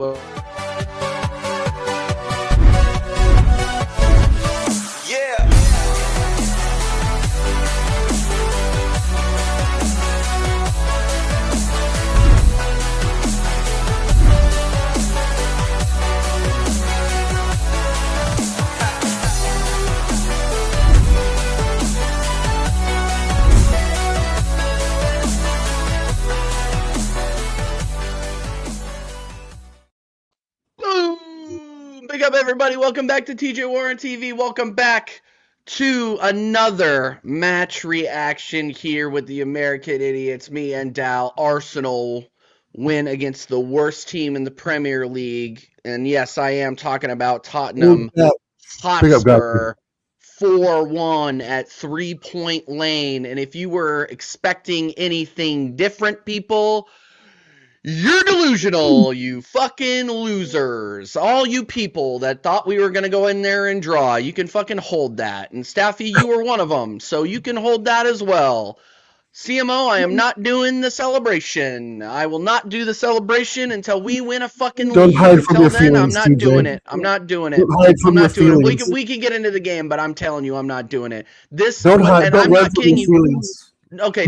Yeah. Boom! Big up, everybody. Welcome back to TJ Warren TV. Welcome back to another match reaction here with the American Idiots. Me and Dal. Arsenal win against the worst team in the Premier League. And yes, I am talking about Tottenham Big up, guys. Hotspur 4-1 at 3-Point Lane. And if you were expecting anything different, people, you're delusional, you fucking losers. All you people that thought we were going to go in there and draw, you can fucking hold that. And Staffy, you were one of them, so you can hold that as well. CMO, I am not doing the celebration. I will not do the celebration until we win a fucking league. Don't hide from Until your then, feelings, I'm not TJ. doing it. I'm not doing it. Don't hide I'm from your not doing it. feelings. We can get into the game, but I'm telling you, I'm not doing it. Don't hide. And Don't I'm run not from kidding your you. feelings. Okay,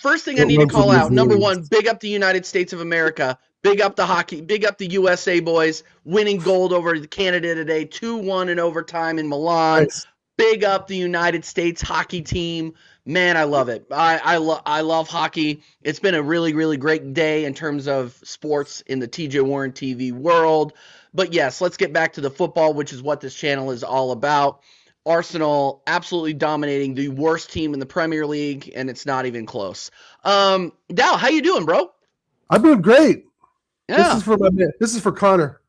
first thing I Don't need to run from call your out. Number feelings. one, big up the United States of America. Big up the hockey. Big up the USA boys winning gold over Canada today, 2-1 in overtime in Milan. Nice. Big up the United States hockey team. Man, I love it. I love hockey. It's been a really, really great day in terms of sports in the TJ Warren TV world. But yes, let's get back to the football, which is what this channel is all about. Arsenal absolutely dominating the worst team in the Premier League, and it's not even close. Dal, how you doing, bro? I'm doing great. Yeah. This is for Connor.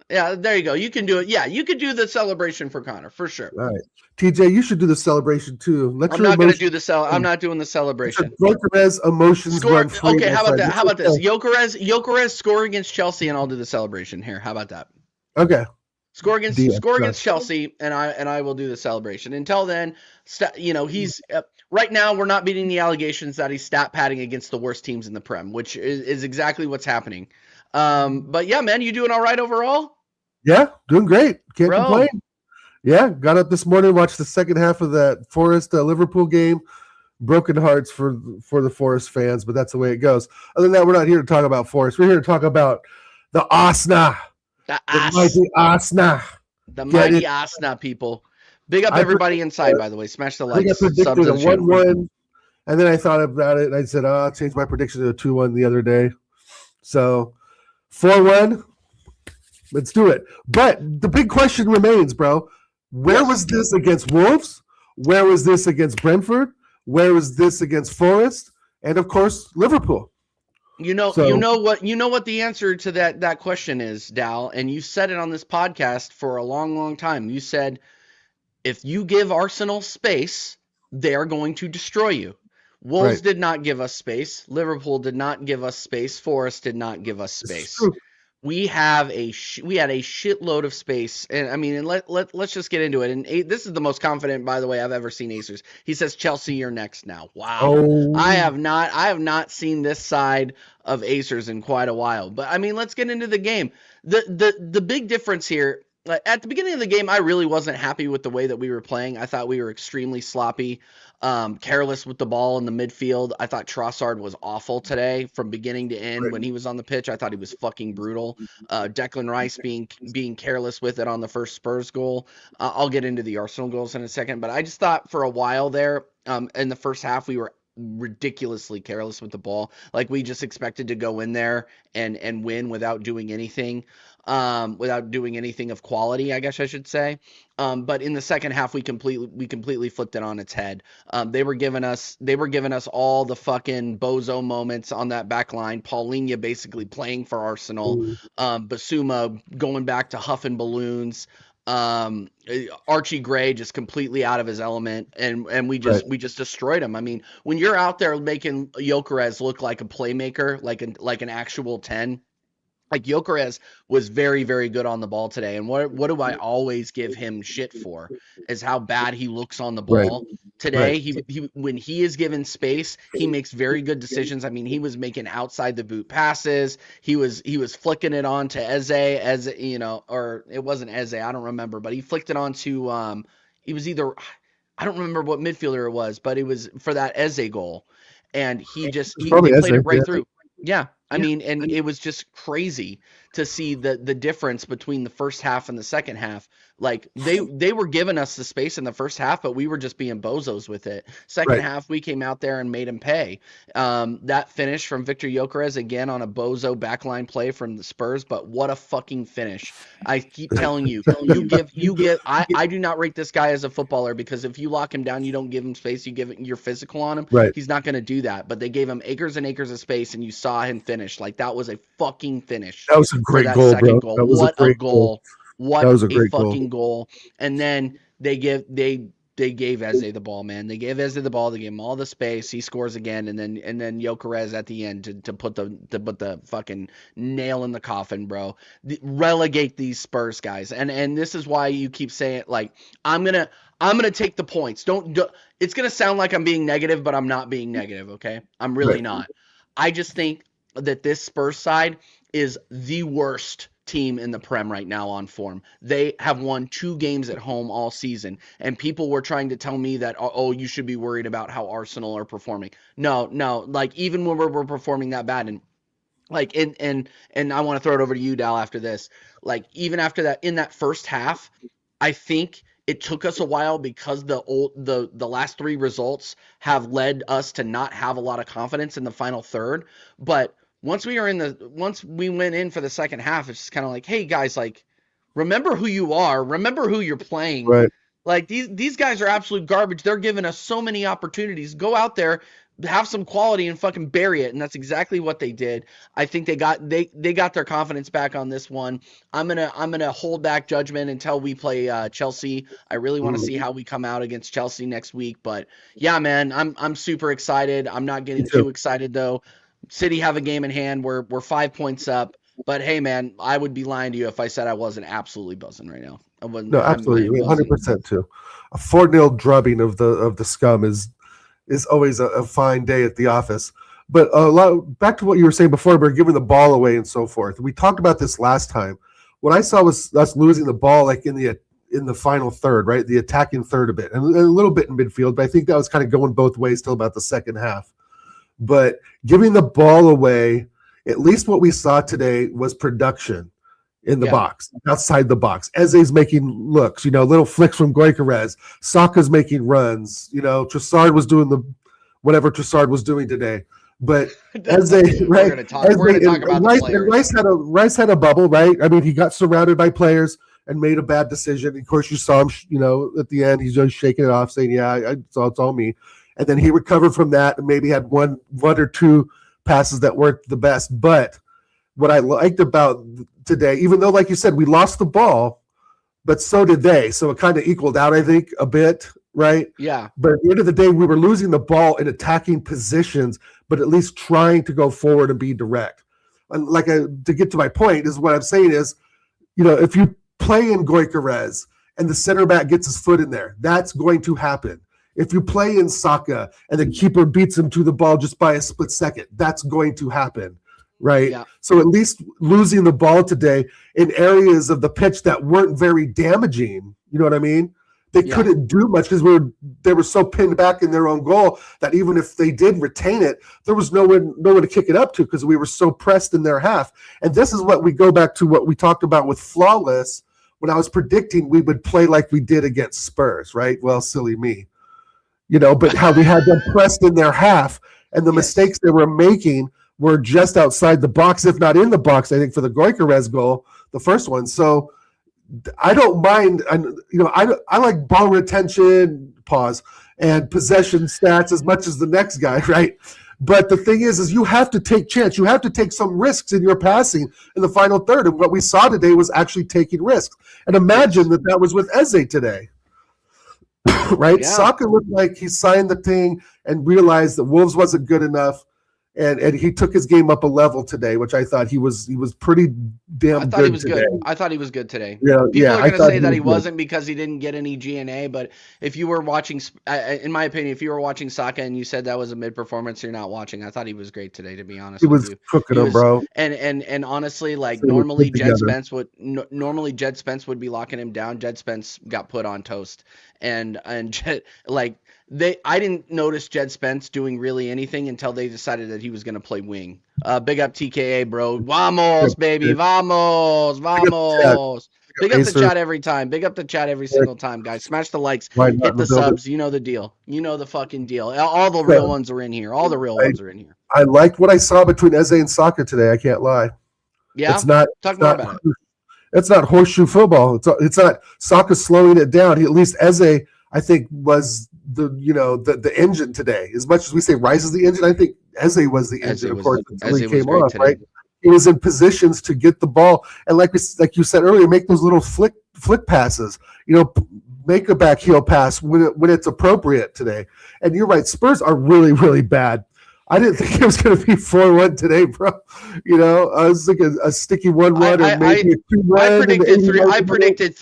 Yeah, there you go. You can do it. Yeah, you could do the celebration for Connor, for sure. All right. TJ, you should do the celebration too. I'm not going to do the I'm not doing the celebration. Gyökeres emotions run free. Okay, how about that? How about this? Gyökeres score against Chelsea, and I'll do the celebration here. How about that? Okay. Score against Chelsea, and I will do the celebration. Until then, he's right now we're not beating the allegations that he's stat padding against the worst teams in the Prem, which is exactly what's happening. But yeah, man, you doing all right overall? Yeah, doing great. Can't complain. Yeah, got up this morning, watched the second half of that Forest Liverpool game. Broken hearts for the Forest fans, but that's the way it goes. Other than that, we're not here to talk about Forest. We're here to talk about the Arsenal. The mighty Arsenal. The mighty Arsenal, people. Big up everybody inside, by the way. Smash the likes. I predicted a 1-1, and then I thought about it, and I said, I'll change my prediction to a 2-1 the other day. So, 4-1, let's do it. But the big question remains, bro. Where was this against Wolves? Where was this against Brentford? Where was this against Forest? And, of course, Liverpool. You know what the answer to that question is, Dal, and you said it on this podcast for a long, long time. You said, if you give Arsenal space, they are going to destroy you. Wolves did not give us space. Liverpool did not give us space. Forest did not give us space. We had a shitload of space, and I mean, let's just get into it. And this is the most confident, by the way, I've ever seen Acers. He says, "Chelsea, you're next now." Wow, I have not seen this side of Acers in quite a while. But I mean, let's get into the game. The big difference here. At the beginning of the game, I really wasn't happy with the way that we were playing. I thought we were extremely sloppy, careless with the ball in the midfield. I thought Trossard was awful today from beginning to end. When he was on the pitch, I thought he was fucking brutal. Declan Rice being careless with it on the first Spurs goal. I'll get into the Arsenal goals in a second, but I just thought for a while there in the first half we were ridiculously careless with the ball. Like we just expected to go in there and win without doing anything. Without doing anything of quality, I guess I should say. But in the second half, we completely flipped it on its head. They were giving us all the fucking bozo moments on that back line. Paulinho basically playing for Arsenal. Basuma going back to huffing balloons. Archie Gray just completely out of his element, and we just destroyed him. I mean, when you're out there making Gyökeres look like a playmaker, like an actual 10. Like Gyökeres was very, very good on the ball today. And what do I always give him shit for is how bad he looks on the Right. ball. Today, he when he is given space, he makes very good decisions. I mean, he was making outside the boot passes. He was flicking it on to Eze, or it wasn't Eze, I don't remember, but he flicked it on to he was either, I don't remember what midfielder it was, but it was for that Eze goal. And they played it right through. Yeah. I mean, and it was just crazy to see the difference between the first half and the second half. Like they were giving us the space in the first half, but we were just being bozos with it. Second half, we came out there and made him pay. That finish from Victor Gyökeres again on a bozo backline play from the Spurs, but what a fucking finish! I keep telling you, I do not rate this guy as a footballer, because if you lock him down, you don't give him space, you give your physical on him. Right. He's not going to do that. But they gave him acres and acres of space, and you saw him finish. Like, that was a fucking finish. That was a great goal, bro. That was what a goal! What was a great fucking goal! And then they gave Eze the ball, man. They gave Eze the ball. They gave him all the space. He scores again, and then Gyökeres at the end to put the fucking nail in the coffin, bro. Relegate these Spurs guys, and this is why you keep saying, like, I'm gonna take the points. Don't. It's gonna sound like I'm being negative, but I'm not being negative. Okay, I'm really not. I just think that this Spurs side is the worst team in the Prem right now on form. They have won 2 games at home all season, and people were trying to tell me that, oh, you should be worried about how Arsenal are performing. No, like, even when we're performing that bad, and like, and I want to throw it over to you, Dal, after this. Like, even after that, in that first half, I think it took us a while, because the last 3 results have led us to not have a lot of confidence in the final third. But once we went in for the second half, it's just kind of like, hey guys, like, remember who you are, remember who you're playing. Right. Like, these guys are absolute garbage. They're giving us so many opportunities. Go out there, have some quality, and fucking bury it. And that's exactly what they did. I think they got their confidence back on this one. I'm gonna hold back judgment until we play Chelsea. I really want to see how we come out against Chelsea next week. But yeah, man, I'm super excited. I'm not getting too excited though. City have a game in hand. We're 5 points up. But hey, man, I would be lying to you if I said I wasn't absolutely buzzing right now. I wasn't. No, absolutely, 100% too. A 4-0 drubbing of the scum is always a fine day at the office. But back to what you were saying before, we're giving the ball away and so forth. We talked about this last time. What I saw was us losing the ball, like in the final third, right? The attacking third a bit, and a little bit in midfield. But I think that was kind of going both ways till about the second half. But giving the ball away, at least what we saw today was production in the box, outside the box. Eze's making looks, little flicks from Gyökeres. Saka's making runs. Trossard was doing whatever Trossard was doing today. But Eze, right? We're going to talk about the players. Rice had a bubble, right? I mean, he got surrounded by players and made a bad decision. Of course, you saw him, at the end, he's just shaking it off, saying, yeah, it's all me. And then he recovered from that and maybe had one or 2 passes that weren't the best. But what I liked about today, even though, like you said, we lost the ball, but so did they. So it kind of equaled out, I think, a bit, right? Yeah. But at the end of the day, we were losing the ball in attacking positions, but at least trying to go forward and be direct. And to get to my point, is what I'm saying is, if you play in Gyökeres and the center back gets his foot in there, that's going to happen. If you play in Saka and the keeper beats him to the ball just by a split second, that's going to happen, right? Yeah. So at least losing the ball today in areas of the pitch that weren't very damaging, you know what I mean? They couldn't do much because they were so pinned back in their own goal that even if they did retain it, there was no one to kick it up to because we were so pressed in their half. And this is what we go back to what we talked about with Flawless when I was predicting we would play like we did against Spurs, right? Well, silly me. But how we had them pressed in their half, and the mistakes they were making were just outside the box, if not in the box, I think, for the Gyökeres goal, the first one. So I don't mind, I like ball retention, and possession stats as much as the next guy, right? But the thing is you have to take chance. You have to take some risks in your passing in the final third. And what we saw today was actually taking risks. And imagine that was with Eze today. Right? Yeah. Saka looked like he signed the thing and realized that Wolves wasn't good enough and he took his game up a level today, which I thought he was pretty damn good. He was today. good. I thought he was good today. Yeah, People are going to say that he good. wasn't because he didn't get any GNA, but if you were watching, in my opinion, if you were watching Saka and you said that was a mid performance, you're not watching. I thought he was great today, to be honest with you. He was cooking him, bro. And honestly, like normally Jed Spence would be locking him down. Jed Spence got put on toast, and Jed, like I didn't notice Jed Spence doing really anything until they decided that he was going to play wing. Big up TKA, bro. Vamos, baby. Vamos. Big up the chat every time. Big up the chat every single time, guys. Smash the likes. Hit the subs. You know the deal. You know the fucking deal. All the real ones are in here. All the real ones are in here. I liked what I saw between Eze and Saka today. I can't lie. Yeah? Talk more about it. It's not horseshoe football. It's not Saka slowing it down. At least Eze, I think, was the engine today. As much as we say Rice is the engine, I think Eze was the engine. Of course, until he came off, right? He was in positions to get the ball, and like you said earlier, make those little flick passes. Make a back heel pass when it's appropriate today. And you're right, Spurs are really, really bad. I didn't think it was going to be 4-1 today, bro. I was thinking a sticky 1-1 or maybe a 2-1. I predicted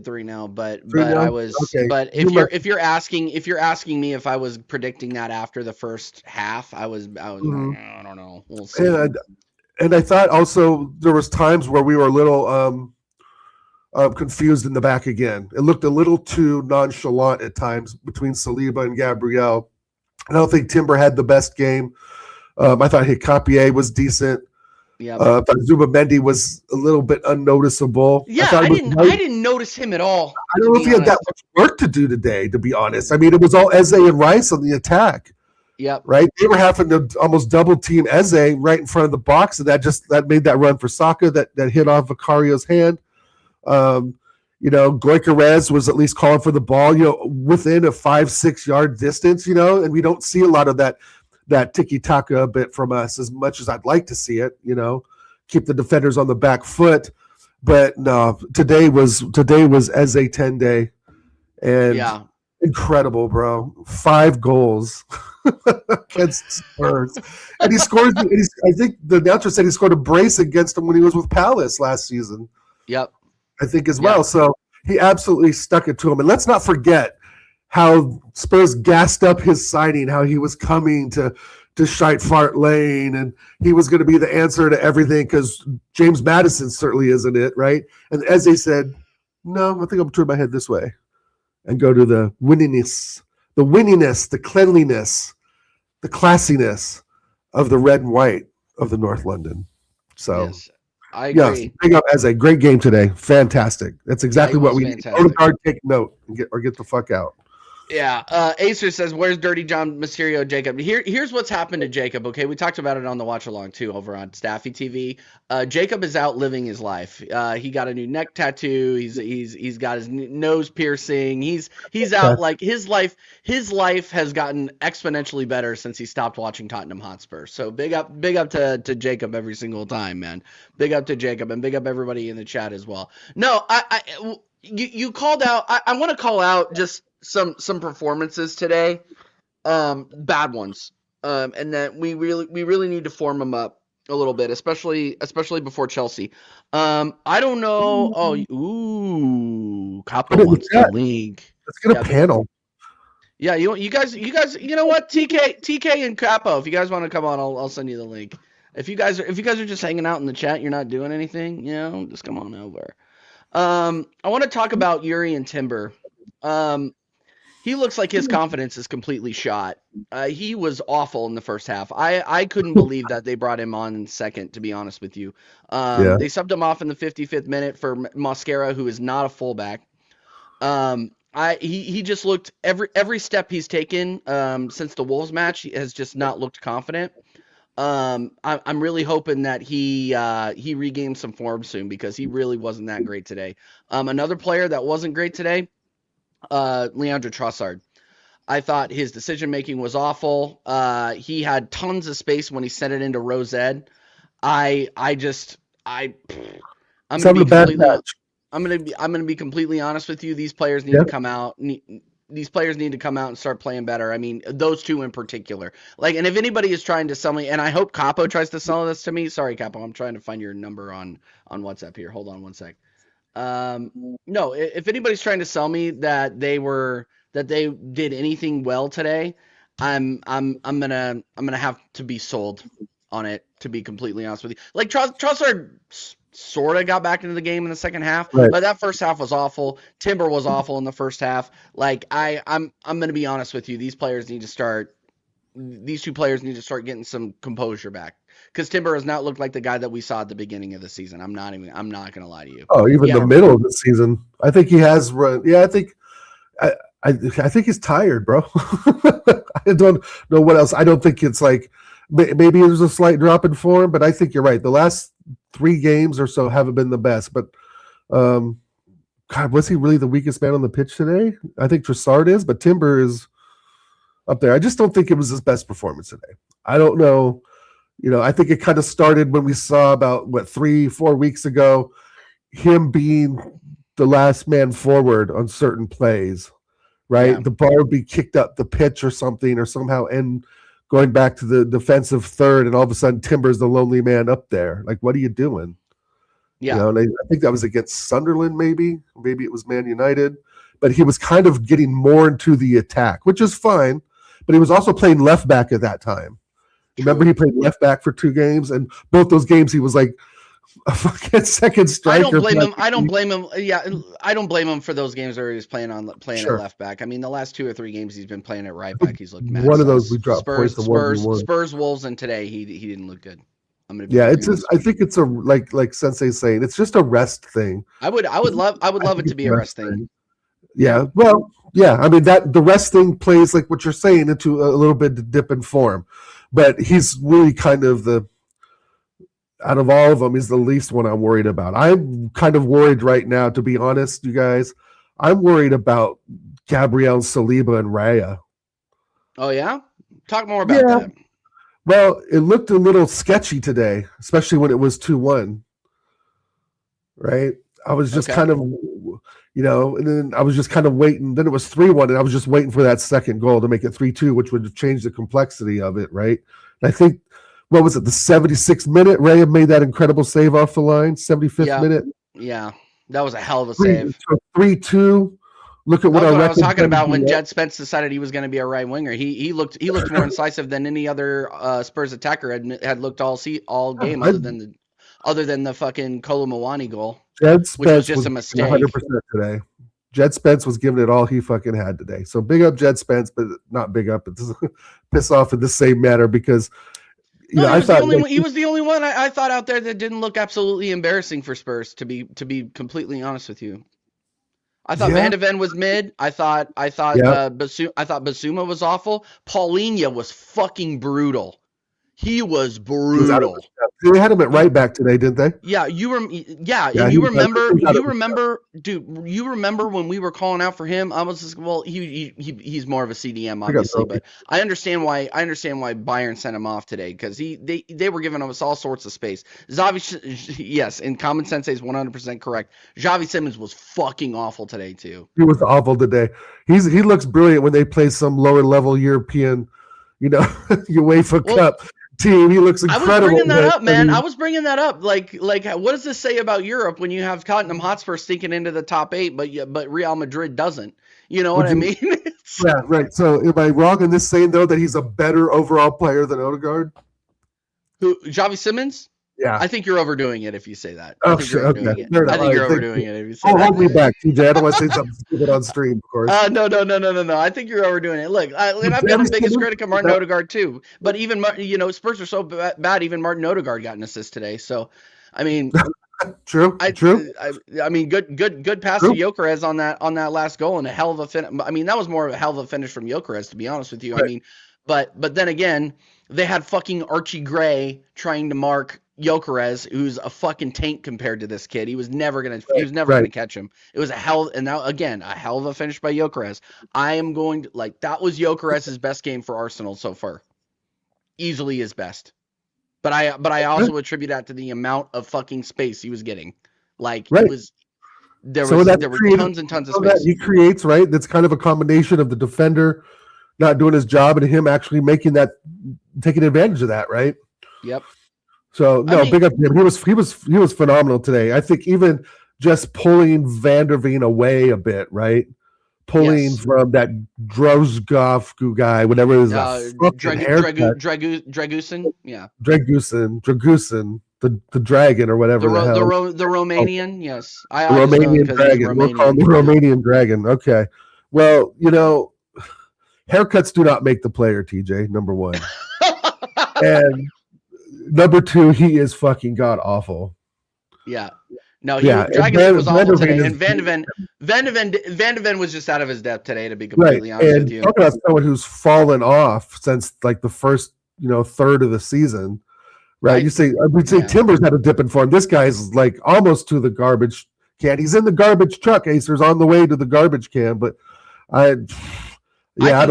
3 now, but I was. Okay. But if you're asking me if I was predicting that after the first half, I was. Mm-hmm. I don't know. We'll see. And I thought also there was times where we were a little confused in the back again. It looked a little too nonchalant at times between Saliba and Gabriel. I don't think Timber had the best game. I thought Hikapié was decent. Yeah. I thought Zubimendi was a little bit unnoticeable. Yeah, I didn't notice him at all. I don't know if he had that much work to do today, to be honest. I mean, it was all Eze and Rice on the attack. Yep. Right? They were having to almost double team Eze right in front of the box, and that made that run for Saka that hit off Vicario's hand. Goikarez was at least calling for the ball, within a 5-6 yard distance, and we don't see a lot of that tiki-taka a bit from us as much as I'd like to see it, keep the defenders on the back foot. But no, today was Eze 10 day, and incredible, bro. 5 goals against Spurs, and he scored. I think the announcer said he scored a brace against him when he was with Palace last season. Yep. I think as well. So he absolutely stuck it to him. And let's not forget how Spurs gassed up his signing, how he was coming to Scheitfart Lane, and he was going to be the answer to everything because James Maddison certainly isn't it, right? And as they said, no, I think I'll turn my head this way and go to the winniness, the cleanliness, the classiness of the red and white of the North London. So. Yes. I agree. Yes, big up as a great game today. Fantastic. That's exactly what we need. Odegaard, take note and get the fuck out. Yeah. Acer says, "Where's Dirty John Mysterio, Jacob?" Here's what's happened to Jacob. Okay, we talked about it on the watch along too over on Staffy TV. Jacob is out living his life. He got a new neck tattoo. He's got his nose piercing. He's out like his life has gotten exponentially better since he stopped watching Tottenham Hotspur. So big up to Jacob every single time, man. Big up to Jacob and big up everybody in the chat as well. No, you called out. I want to call out just some performances today, bad ones, and that we really need to form them up a little bit, especially before Chelsea. I don't know. Capo wants the link. Let's get a panel. Yeah, you guys. You know what? TK and Capo. If you guys want to come on, I'll send you the link. If you guys are just hanging out in the chat, you're not doing anything. Just come on over. I want to talk about Yuri and Timber. He looks like his confidence is completely shot. He was awful in the first half. I couldn't believe that they brought him on in second, to be honest with you. They subbed him off in the 55th minute for Mosquera, who is not a fullback. He just looked every step he's taken since the Wolves match has just not looked confident. I'm really hoping that he regains some form soon because he really wasn't that great today. Another player that wasn't great today, Leandro Trossard. I thought his decision making was awful. He had tons of space when he sent it into Rosed. I'm gonna be completely honest with you. These players need to come out. these players need to come out and start playing better. I mean, those two in particular. Like, and if anybody is trying to sell me, and I hope Capo tries to sell this to me. Sorry, Capo, I'm trying to find your number on WhatsApp here. Hold on one sec. No, if anybody's trying to sell me that they did anything well today, I'm gonna have to be sold on it, to be completely honest with you. Like Trossard sort of got back into the game in the second half, Right. but that first half was awful. Timber was awful in the first half. Like I'm gonna be honest with you. These two players need to start getting some composure back, because Timber has not looked like the guy that we saw at the beginning of the season. I'm not gonna lie to you. Oh, even the middle of the season, I think he has run. Yeah, I think he's tired, bro. I don't know what else. I don't think it's like maybe there's a slight drop in form, but I think you're right. The last 3 games or so haven't been the best. But God, was he really the weakest man on the pitch today? I think Trossard is, but Timber is up there. I just don't think it was his best performance today. I don't know. I think it kind of started when we saw about 3-4 weeks ago him being the last man forward on certain plays, right? Yeah. The ball would be kicked up the pitch or something, or somehow end going back to the defensive third, and all of a sudden Timber's the lonely man up there. Like, what are you doing? Yeah. And I think that was against Sunderland, maybe it was Man United, but he was kind of getting more into the attack, which is fine, but he was also playing left back at that time. Remember, he played left back for 2 games, and both those games he was like a fucking second striker. I don't blame him. Yeah, I don't blame him for those games where he was playing at left back. I mean, the last 2 or 3 games he's been playing at right back, he's looked mad. One of those we dropped Spurs, Wolves, and today he didn't look good. It's just, I think it's a like Sensei's saying, it's just a rest thing. I would love it to be a rest thing. Yeah, well, yeah. I mean, that the rest thing plays, like what you're saying, into a little bit of dip in form, but he's really kind of out of all of them, he's the least one I'm worried about. I'm kind of worried right now, to be honest, you guys. I'm worried about Gabriel, Saliba, and Raya. Oh yeah, talk more about that. Well, it looked a little sketchy today, especially when it was 2-1. Right? I was just kind of, and then I was just kind of waiting. Then it was 3-1, and I was just waiting for that second goal to make it 3-2, which would have changed the complexity of it, right? And I think, what was it, the 76th minute? Raya made that incredible save off the line, 75th minute. Yeah, that was a hell of a save. 3-2. Look at what I was talking about when Jed Spence decided he was going to be a right winger. He looked more incisive than any other Spurs attacker had looked all game, other than the fucking Kolo Muani goal, which was just a mistake. 100% today. Jed Spence was giving it all he fucking had today. So big up Jed Spence, but not big up. It's piss off in the same manner, because he was the only one I thought out there that didn't look absolutely embarrassing for Spurs. To be completely honest with you. I thought Van de Ven was mid. I thought Basuma was awful. Paulinho was fucking brutal. He was brutal. They had him at right back today, didn't they? Yeah, you remember, dude. You remember when we were calling out for him? I was just, well, he's more of a CDM, obviously, but I understand why Bayern sent him off today, because they were giving us all sorts of space. Yes, and Common Sense is 100% correct. Xavi Simons was fucking awful today too. He was awful today. He looks brilliant when they play some lower level European, UEFA Cup team. He looks incredible. I was bringing that up, man. I was bringing that up. Like, what does this say about Europe when you have Tottenham Hotspur sneaking into the top 8, but Real Madrid doesn't? You know what I mean? Yeah, right. So am I wrong in this saying, though, that he's a better overall player than Odegaard? Who, Xavi Simons? Yeah. I think you're overdoing it if you say that. Oh, shit. Okay. I think you're overdoing it if you say that. Hold me back, TJ. I don't want to say something stupid on stream, of course. No. I think you're overdoing it. Look, and I've been the biggest critic of Martin Odegaard too. But even, Spurs are so bad, even Martin Odegaard got an assist today. So, I mean, True. I mean, good pass to Gyökeres on that last goal, and a hell of a finish. I mean, that was more of a hell of a finish from Gyökeres, to be honest with you. Right. I mean, but then again, they had fucking Archie Gray trying to mark Gyökeres, who's a fucking tank compared to this kid. He was never gonna catch him. It was a hell of a finish by Gyökeres. That was Gyökeres' best game for Arsenal so far. Easily his best. But I also attribute that to the amount of fucking space he was getting. Like, it was There were tons and tons of space. That he creates, right? That's kind of a combination of the defender not doing his job and him actually taking advantage of that, right? Yep. So big up to him. He was phenomenal today. I think even just pulling Van der Veen away a bit, right? Pulling from that Drozgov guy, whatever it is, Dragusin, yeah. Dragusin, the dragon or whatever the hell. The Romanian, yes. The Romanian dragon. We'll call him the Romanian dragon. Okay. Well, haircuts do not make the player, TJ, number one. And number two, he is fucking god awful. Yeah. No, Dragon was awful today, and Van de Ven was just out of his depth today, to be completely honest with you. Talking about someone who's fallen off since like the first, third of the season, right? We'd say Timbers had a dip in form. This guy's like almost to the garbage can. He's in the garbage truck. Acer's on the way to the garbage can, but I don't know. I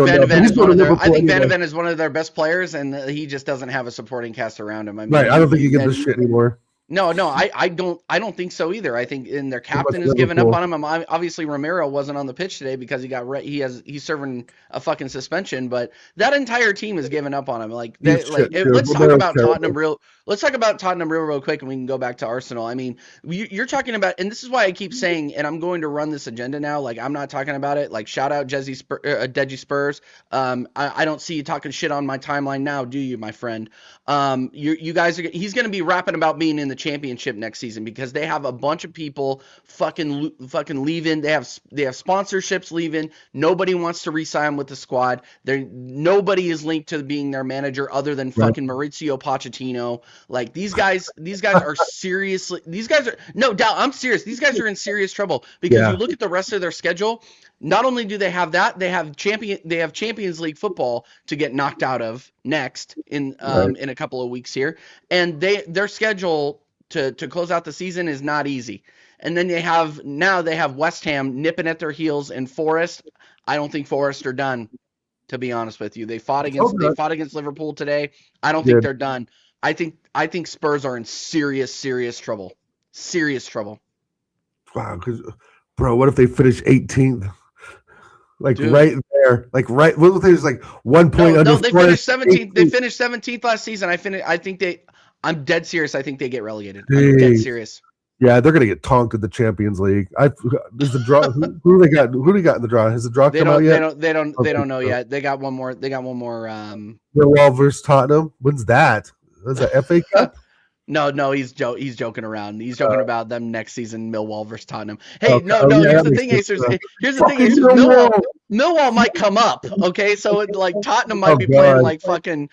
think Van de Ven is one of their best players, and he just doesn't have a supporting cast around him. I don't think he gives a shit anymore. No, I don't think so either. I think their captain has given up on him. Obviously, Romero wasn't on the pitch today because he's serving a fucking suspension. But that entire team has given up on him. Let's talk about Tottenham real quick, and we can go back to Arsenal. I mean, you're talking about, and this is why I keep saying, and I'm going to run this agenda now. Like, I'm not talking about it. Like, shout out Deji Spurs. I don't see you talking shit on my timeline now, do you, my friend? You guys he's going to be rapping about being in the championship next season because they have a bunch of people fucking leaving. They have sponsorships leaving. Nobody wants to re-sign with the squad. Nobody is linked to being their manager other than fucking Maurizio Pochettino. Like, these guys are seriously. No doubt. I'm serious. These guys are in serious trouble because you look at the rest of their schedule. Not only do they have that, they have Champions League football to get knocked out of next in a couple of weeks here, and their schedule to close out the season is not easy. And then they have West Ham nipping at their heels, and Forest. I don't think Forest are done, to be honest with you. They fought against Liverpool today. I don't think they're done. I think Spurs are in serious trouble. Serious trouble. Wow, bro, what if they finish 18th? Like, dude, right there, what if there's like 1 point under? No, they finished 17th. They finished 17th last season. I'm dead serious. I think they get relegated. I'm dead serious. Yeah, they're gonna get tonked in the Champions League. Is the draw? who they got? Who do they got in the draw? Has the draw come out yet? They don't know yet. They got one more. Millwall versus Tottenham. When's that? Is that FA Cup? No, he's joking around. He's joking about them next season, Millwall versus Tottenham. Hey, here's the thing, Acers. Millwall might come up, okay? So Tottenham might be playing like fucking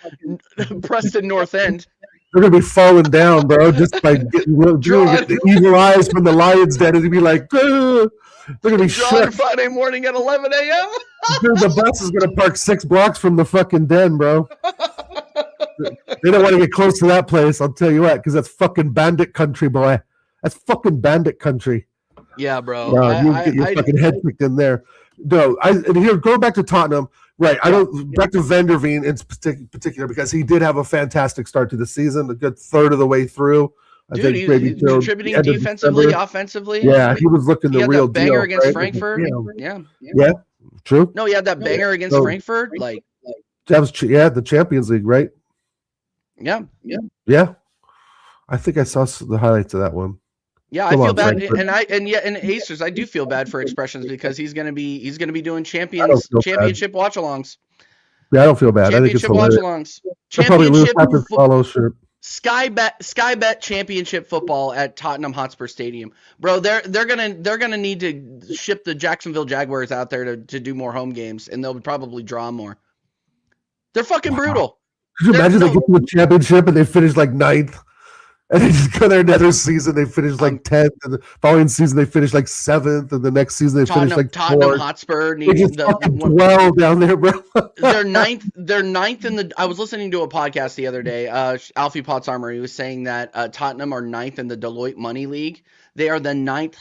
Preston North End. They're gonna be falling down, bro, just by getting the evil eyes from the Lions' Den, and be like, they're gonna be shot Friday morning at 11 a.m. Dude, the bus is gonna park 6 blocks from the fucking den, bro. They don't want to get close to that place, I'll tell you what, because that's fucking bandit country, boy. That's fucking bandit country. Yeah, bro. No, you get your fucking head kicked in there. No, and here, going back to Tottenham, right? Back to Van der Veen in particular, because he did have a fantastic start to the season, a good third of the way through. Dude, he's contributing defensively, offensively. Yeah, he was looking the real deal. Banger against Frankfurt. Yeah, true. No, he had that banger against Frankfurt. That was the Champions League, right? Yeah. I think I saw the highlights of that one. Yeah, I feel bad, and Acers, I do feel bad for Expressions because he's gonna be doing championship watch-alongs. Yeah, I don't feel bad. I think it's watch-alongs. Championship follow shirt. Sky Bet Championship football at Tottenham Hotspur Stadium, bro. They're gonna need to ship the Jacksonville Jaguars out there to do more home games, and they'll probably draw more. They're fucking brutal. Could you imagine they get to the championship and they finish like 9th? And they just go there another season, they finish like 10th, and the following season they finish like 7th, and the next season they finish like 4th. Tottenham Hotspur needs well down there, bro. They're ninth in the. I was listening to a podcast the other day. Alfie Potsarmer, he was saying that Tottenham are 9th in the Deloitte Money League. They are the 9th.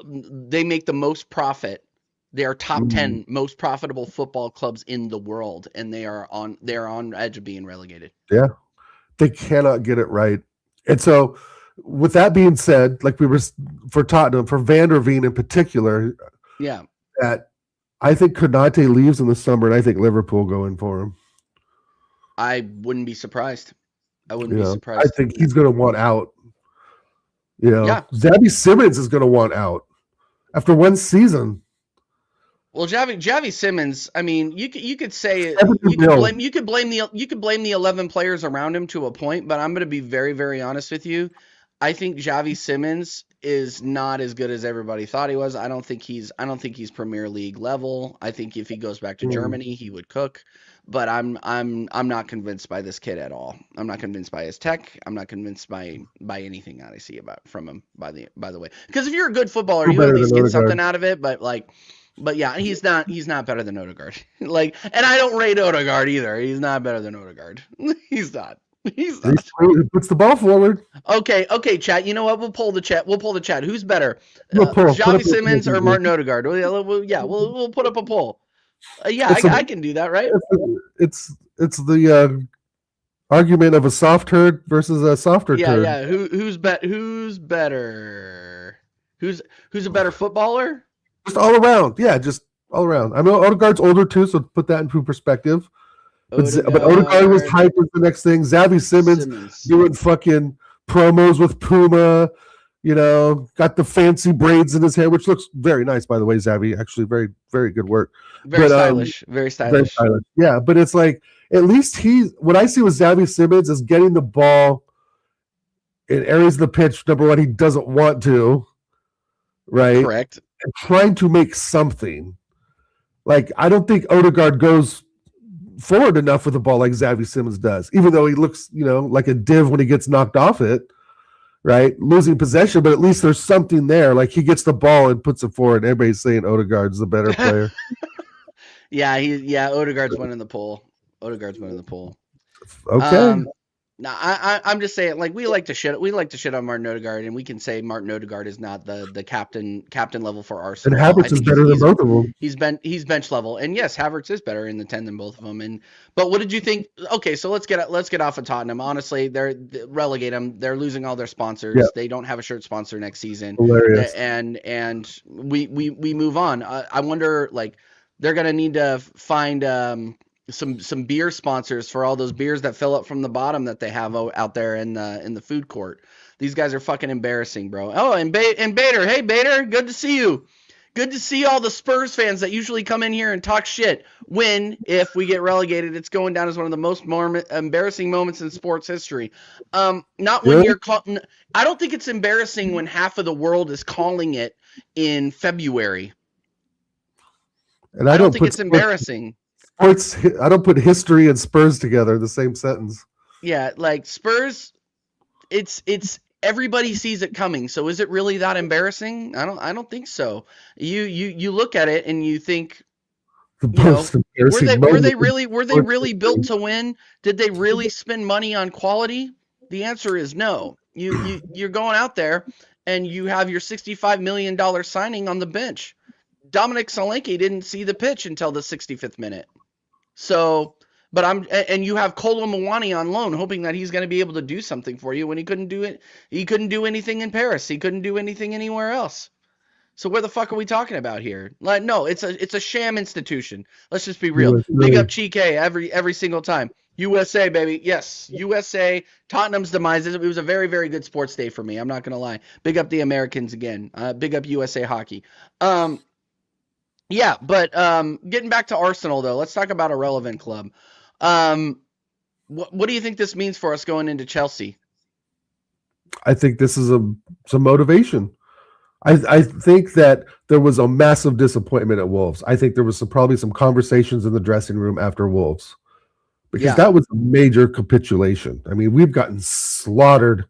They make the most profit. They are top 10 most profitable football clubs in the world, and they're on edge of being relegated. Yeah, they cannot get it right. And so, with that being said, like we were for Tottenham, for Van der Veen in particular. Yeah. That I think Konate leaves in the summer, and I think Liverpool go in for him. I wouldn't be surprised. I think he's going to want out. Yeah. Xavi Simons is going to want out after one season. Well, Xavi Simons, I mean, you could say you could blame the 11 players around him to a point, but I'm going to be very, very honest with you. I think Xavi Simons is not as good as everybody thought he was. I don't think he's Premier League level. I think if he goes back to Germany, he would cook. But I'm not convinced by this kid at all. I'm not convinced by his tech. I'm not convinced by anything that I see from him. By the way, because if you're a good footballer, you at least get something out of it. But yeah, he's not better than Odegaard. And I don't rate Odegaard either. He's not better than Odegaard. He's not. He puts the ball forward. Okay, chat. You know what? We'll pull the chat. Who's better, Xavi Simons or Martin Odegaard? We'll put up a poll. I can do that, right? It's the argument of a soft turd versus a softer turd. Yeah. Who's better? Who's a better footballer? Just all around. Yeah, just all around. I know Odegaard's older too, so put that into perspective. But Odegaard was hyped as the next thing. Xavi Simons doing fucking promos with Puma, got the fancy braids in his hair, which looks very nice, by the way, Xavi. Actually, very, very good work. Very stylish. Very stylish. Yeah, but it's like, at least what I see with Xavi Simons is getting the ball in areas of the pitch, number one, he doesn't want to, right? Correct. And trying to make something. Like, I don't think Odegaard goes forward enough with the ball like Xavi Simons does, even though he looks, like a div when he gets knocked off it, right? Losing possession, but at least there's something there. Like, he gets the ball and puts it forward. And everybody's saying Odegaard's the better player. Odegaard's winning the poll. Okay. No, I'm just saying, we like to shit on Martin Odegaard, and we can say Martin Odegaard is not the captain level for Arsenal. And Havertz is better than both of them. He's bench level, and yes, Havertz is better in the 10 than both of them. But what did you think? Okay, so let's get off of Tottenham. Honestly, they relegate them. They're losing all their sponsors. Yep. They don't have a shirt sponsor next season. Hilarious. And we move on. I wonder, they're gonna need to find some beer sponsors for all those beers that fill up from the bottom that they have out there in the food court. These guys are fucking embarrassing, bro. Oh, and Bader. Hey, Bader, good to see you. Good to see all the Spurs fans that usually come in here and talk shit. If we get relegated, it's going down as one of the most embarrassing moments in sports history. Not when you're I don't think it's embarrassing when half of the world is calling it in February. And I don't think it's embarrassing. I don't put history and Spurs together in the same sentence. Yeah, Spurs, it's everybody sees it coming. So is it really that embarrassing? I don't think so. You look at it and you think, were they really built to win? Did they really spend money on quality? The answer is no. You're going out there and you have your $65 million signing on the bench. Dominic Solanke didn't see the pitch until the 65th minute. So, and you have Kolo Muani on loan, hoping that he's going to be able to do something for you when he couldn't do it. He couldn't do anything in Paris. He couldn't do anything anywhere else. So where the fuck are we talking about here? No, it's a sham institution. Let's just be real. USA. Big up Chike every single time. USA, baby. Yes, USA. Tottenham's demise. It was a very, very good sports day for me. I'm not going to lie. Big up the Americans again. Big up USA hockey. Yeah, but getting back to Arsenal, though, let's talk about a relevant club. What do you think this means for us going into Chelsea? I think this is some motivation. I think that there was a massive disappointment at Wolves. I think there was probably some conversations in the dressing room after Wolves. Because that was a major capitulation. I mean, we've gotten slaughtered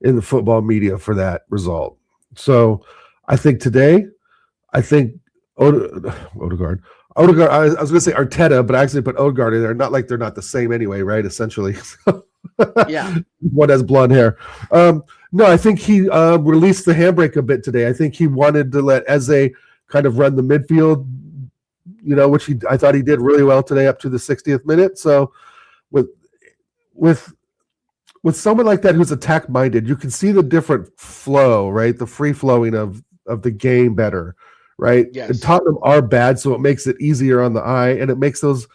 in the football media for that result. So I think today, Odegaard. I was going to say Arteta, but I actually put Odegaard in there. Not like they're not the same anyway, right? Essentially. Yeah. One has blonde hair. No, I think he released the handbrake a bit today. I think he wanted to let Eze kind of run the midfield, which I thought he did really well today up to the 60th minute. So with with someone like that who's attack minded, you can see the different flow, right? The free flowing of the game better, right? Yes. And Tottenham are bad, so it makes it easier on the eye, and it makes those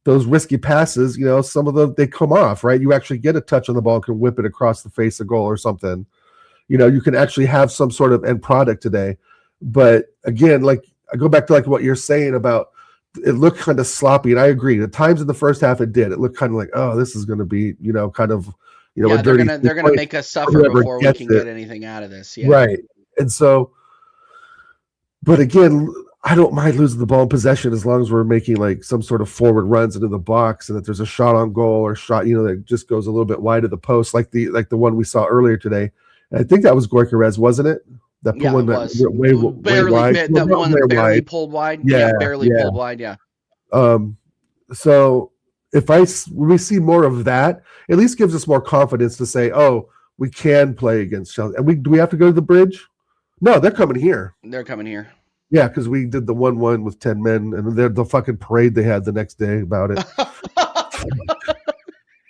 risky passes, some of them they come off, right? You actually get a touch on the ball and can whip it across the face of goal or something. You can actually have some sort of end product today. But again, like I go back to like what you're saying about it looked kind of sloppy, and I agree. At times in the first half it did. It looked kind of like, oh, this is going to be, kind of, a dirty. They're gonna make us suffer before we can get anything out of this. Yeah. Right. And so, but again, I don't mind losing the ball in possession as long as we're making like some sort of forward runs into the box and that there's a shot on goal or shot, that just goes a little bit wide of the post, like the one we saw earlier today. And I think that was Gyökeres, wasn't it? That one that was barely wide. That one that barely pulled wide. Yeah, barely pulled wide. Yeah. So when we see more of that, at least gives us more confidence to say, oh, we can play against Chelsea. And do we have to go to the bridge? No, they're coming here. They're coming here. Yeah, because we did the 1-1 with 10 men, and the fucking parade they had the next day about it.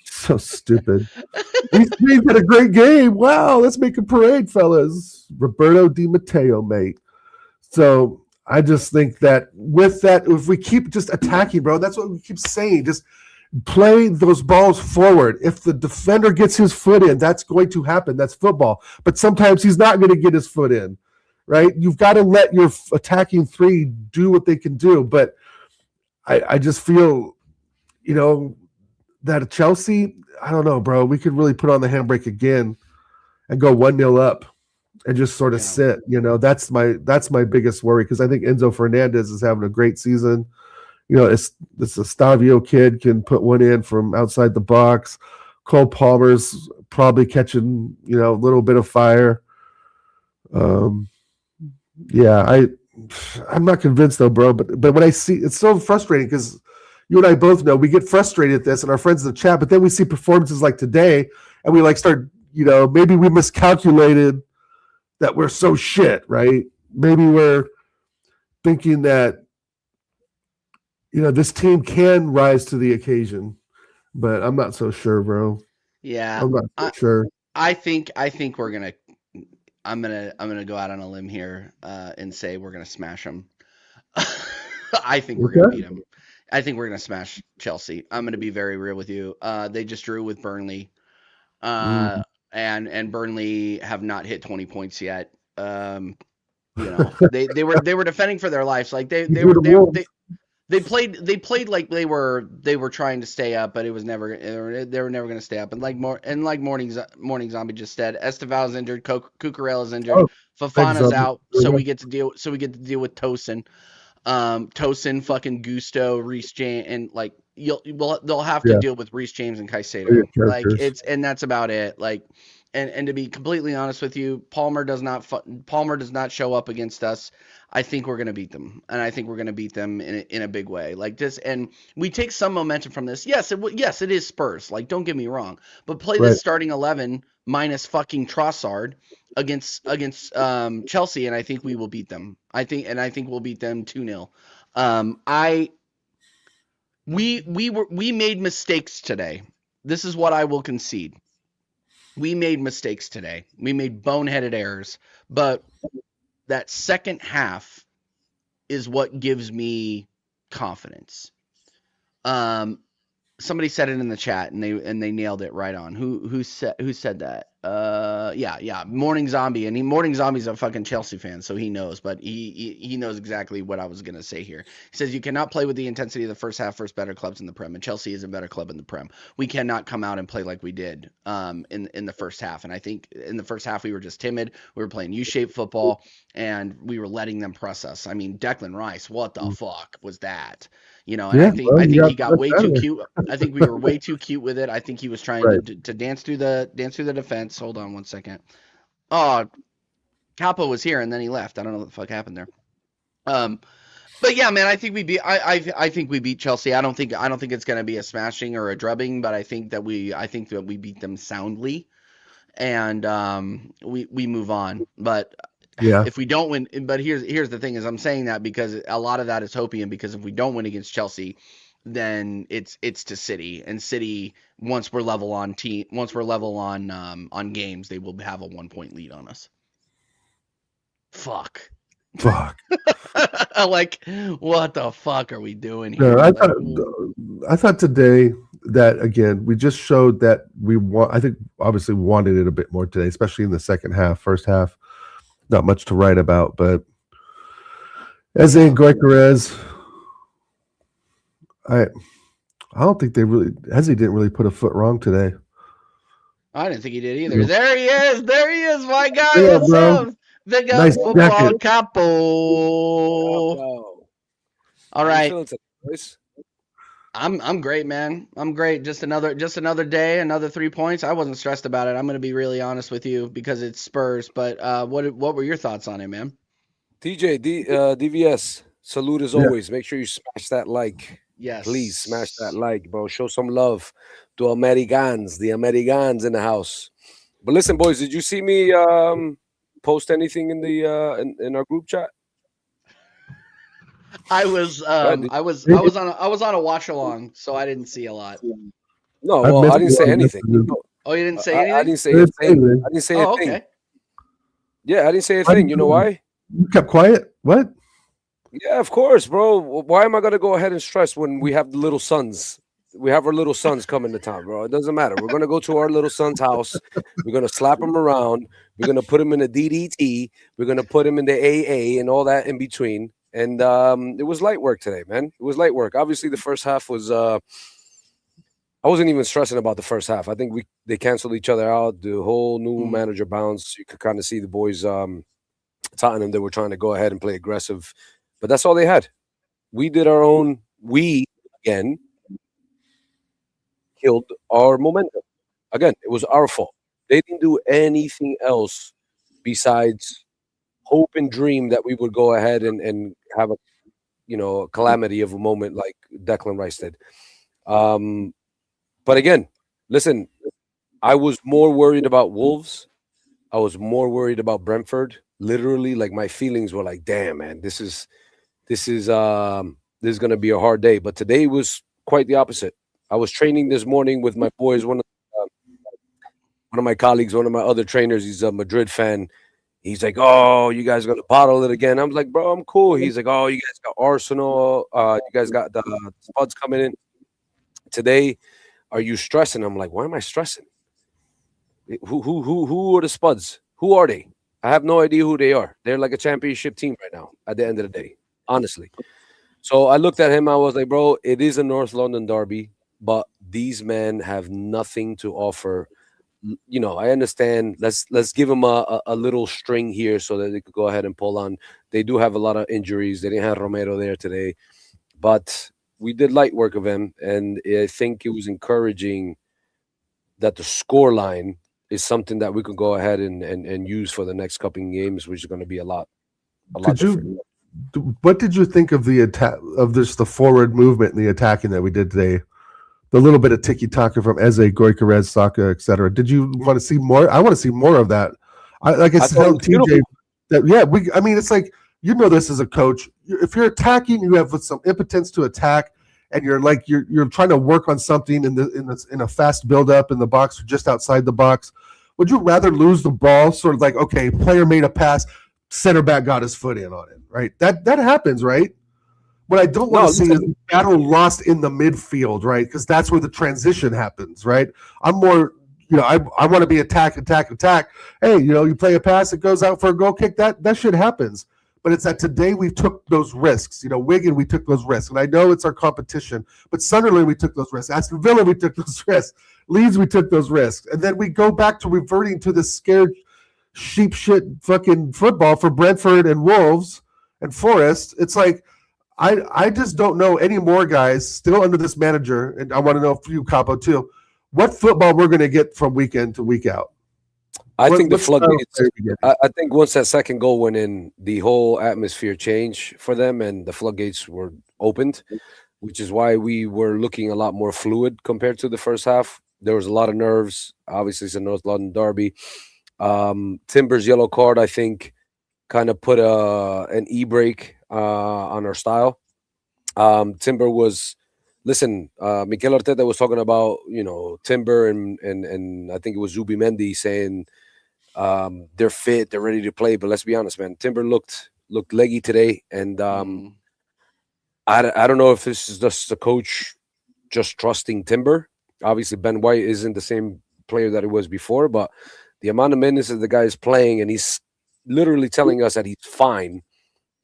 So stupid. We've had a great game. Wow, let's make a parade, fellas. Roberto Di Matteo, mate. So I just think that with that, if we keep just attacking, bro, that's what we keep saying. Just play those balls forward. If the defender gets his foot in, that's going to happen. That's football. But sometimes he's not going to get his foot in, right? You've got to let your attacking three do what they can do. But I just feel, that Chelsea, I don't know, bro. We could really put on the handbrake again and go 1-0 up and just sort of sit. That's my biggest worry, because I think Enzo Fernandez is having a great season. This Estavio kid can put one in from outside the box. Cole Palmer's probably catching, a little bit of fire. I'm not convinced though, bro. But when I see, it's so frustrating because you and I both know we get frustrated at this, and our friends in the chat. But then we see performances like today, and we start, maybe we miscalculated that we're so shit, right? Maybe we're thinking that, this team can rise to the occasion, but I'm not so sure, bro. Yeah, I'm not so sure. I think we're gonna. I'm gonna go out on a limb here and say we're gonna smash them. I think we're gonna beat them. I think we're gonna smash Chelsea. I'm gonna be very real with you. They just drew with Burnley, and Burnley have not hit 20 points yet. They were defending for their lives. Like they played like they were trying to stay up, but it was never they were never going to stay up. And like Morning Zombie just said, Esteval's injured, Cucurella is injured, Fofana's out, so we get to deal with Tosin. Tosin, fucking Gusto, Reece James, and like they'll have to deal with Reece James and Caicedo. Like and that's about it. Like and to be completely honest with you, Palmer does not show up against us. I think we're going to beat them, and I think we're going to beat them in a big way. Like this, and we take some momentum from this. Yes, it is Spurs. Like, don't get me wrong, but play this starting 11 minus fucking Trossard against Chelsea, and I think we will beat them. I think we'll beat them 2-0. We made mistakes today. This is what I will concede. We made mistakes today. We made boneheaded errors, but that second half is what gives me confidence. Somebody said it in the chat, and they nailed it right on. Who said that? Morning Zombie, and Morning Zombie's a fucking Chelsea fan, so he knows. But he knows exactly what I was gonna say here. He says you cannot play with the intensity of the first half versus better clubs in the Prem, and Chelsea is a better club in the Prem. We cannot come out and play like we did in the first half. And I think in the first half we were just timid. We were playing U-shaped football, and we were letting them press us. I mean, Declan Rice, what the fuck was that? And I think he got way too cute. I think we were way too cute with it. I think he was trying to dance through the defense. Hold on one second. Oh, Capo was here and then he left. I don't know what the fuck happened there. But yeah, man, I think we beat. I think we beat Chelsea. I don't think it's going to be a smashing or a drubbing, but I think that we beat them soundly, and we move on. But if we don't win, but here's the thing: is I'm saying that because a lot of that is hopium. Because if we don't win against Chelsea, then it's to City. And City, once we're level on games, they will have a 1 point lead on us. Fuck. Like, what the fuck are we doing here? I thought today that, again, we just showed that we want. I think obviously wanted it a bit more today, especially in the second half. First half, not much to write about, but Eze and Goikarez, I don't think Eze didn't really put a foot wrong today. I didn't think he did either. There he is, my guy. Yeah, what's up? Big up nice football jacket. capo. All right. I'm great, man. I'm great. Just another day, another 3 points. I wasn't stressed about it. I'm going to be really honest with you because it's Spurs. But what were your thoughts on it, man? TJ, DVS, salute as always. Make sure you smash that like. Yes. Please smash that like, bro. Show some love to Americans, the Americans in the house. But listen, boys, did you see me post anything in the in our group chat? I was on a watch along, so I didn't see a lot. No, well, I didn't say anything. Oh, you didn't say anything? I didn't say a thing. I didn't say a thing. Okay. Yeah, I didn't say a thing. You know why? You kept quiet? What? Yeah, of course, bro. Why am I gonna go ahead and stress when we have the little sons? We have our little sons coming to town, bro. It doesn't matter. We're gonna go to our little son's house. We're gonna slap him around. We're gonna put him in the DDT. We're gonna put him in the AA and all that in between. And it was light work today, man. It was light work. Obviously, the first half was. I wasn't even stressing about the first half. I think they canceled each other out. The whole new manager bounce. You could kind of see the boys, Tottenham, they were trying to go ahead and play aggressive. But that's all they had. We did our own. We, again, killed our momentum. Again, it was our fault. They didn't do anything else besides hope and dream that we would go ahead and have a calamity of a moment like Declan Rice did. But again, listen, I was more worried about Wolves. I was more worried about Brentford. Literally, like my feelings were like, damn, man, this is going to be a hard day. But today was quite the opposite. I was training this morning with my boys. One of my colleagues, one of my other trainers, he's a Madrid fan. He's like, oh, you guys are going to bottle it again. I'm like, bro, I'm cool. He's like, oh, you guys got Arsenal. You guys got the Spuds coming in today. Are you stressing? I'm like, why am I stressing? Who are the Spuds? Who are they? I have no idea who they are. They're like a championship team right now at the end of the day, honestly. So I looked at him. I was like, bro, it is a North London derby, but these men have nothing to offer. I understand. Let's give them a little string here so that they could go ahead and pull on. They do have a lot of injuries. They didn't have Romero there today, but we did light work of him, and I think it was encouraging that the score line is something that we could go ahead and use for the next couple of games, which is going to be a lot different. What did you think of the attack of the forward movement and the attacking that we did today? The little bit of tiki-taka from Eze, Goikarez, Saka, etc. Did you want to see more? I want to see more of that. I said, TJ, it's like, this as a coach. If you're attacking, you have some impotence to attack, and you're trying to work on something in a fast build-up in the box or just outside the box. Would you rather lose the ball, sort of like, okay, player made a pass, center back got his foot in on it, right? That happens, right? What I don't want to see is battle lost in the midfield, right? Because that's where the transition happens, right? I'm more, I want to be attack. Hey, you play a pass, it goes out for a goal kick. That shit happens. But it's that today we took those risks. Wigan, we took those risks. And I know it's our competition, but Sunderland, we took those risks. Aston Villa, we took those risks. Leeds, we took those risks. And then we go back to reverting to this scared sheep shit fucking football for Brentford and Wolves and Forest. It's like, I just don't know anymore, guys, still under this manager, and I want to know for you, Capo, too, what football we're going to get from week in to week out. I think the floodgates. I think once that second goal went in, the whole atmosphere changed for them, and the floodgates were opened, which is why we were looking a lot more fluid compared to the first half. There was a lot of nerves. Obviously, it's a North London derby. Timber's yellow card, I think, kind of put an e-brake on our style. Timber was listen, Mikel Arteta was talking about, Timber and I think it was Zubimendi saying they're fit, they're ready to play. But let's be honest, man, Timber looked leggy today, and I don't know if this is just the coach just trusting Timber. Obviously, Ben White isn't the same player that he was before, but the amount of minutes that the guy is playing, and he's literally telling us that he's fine,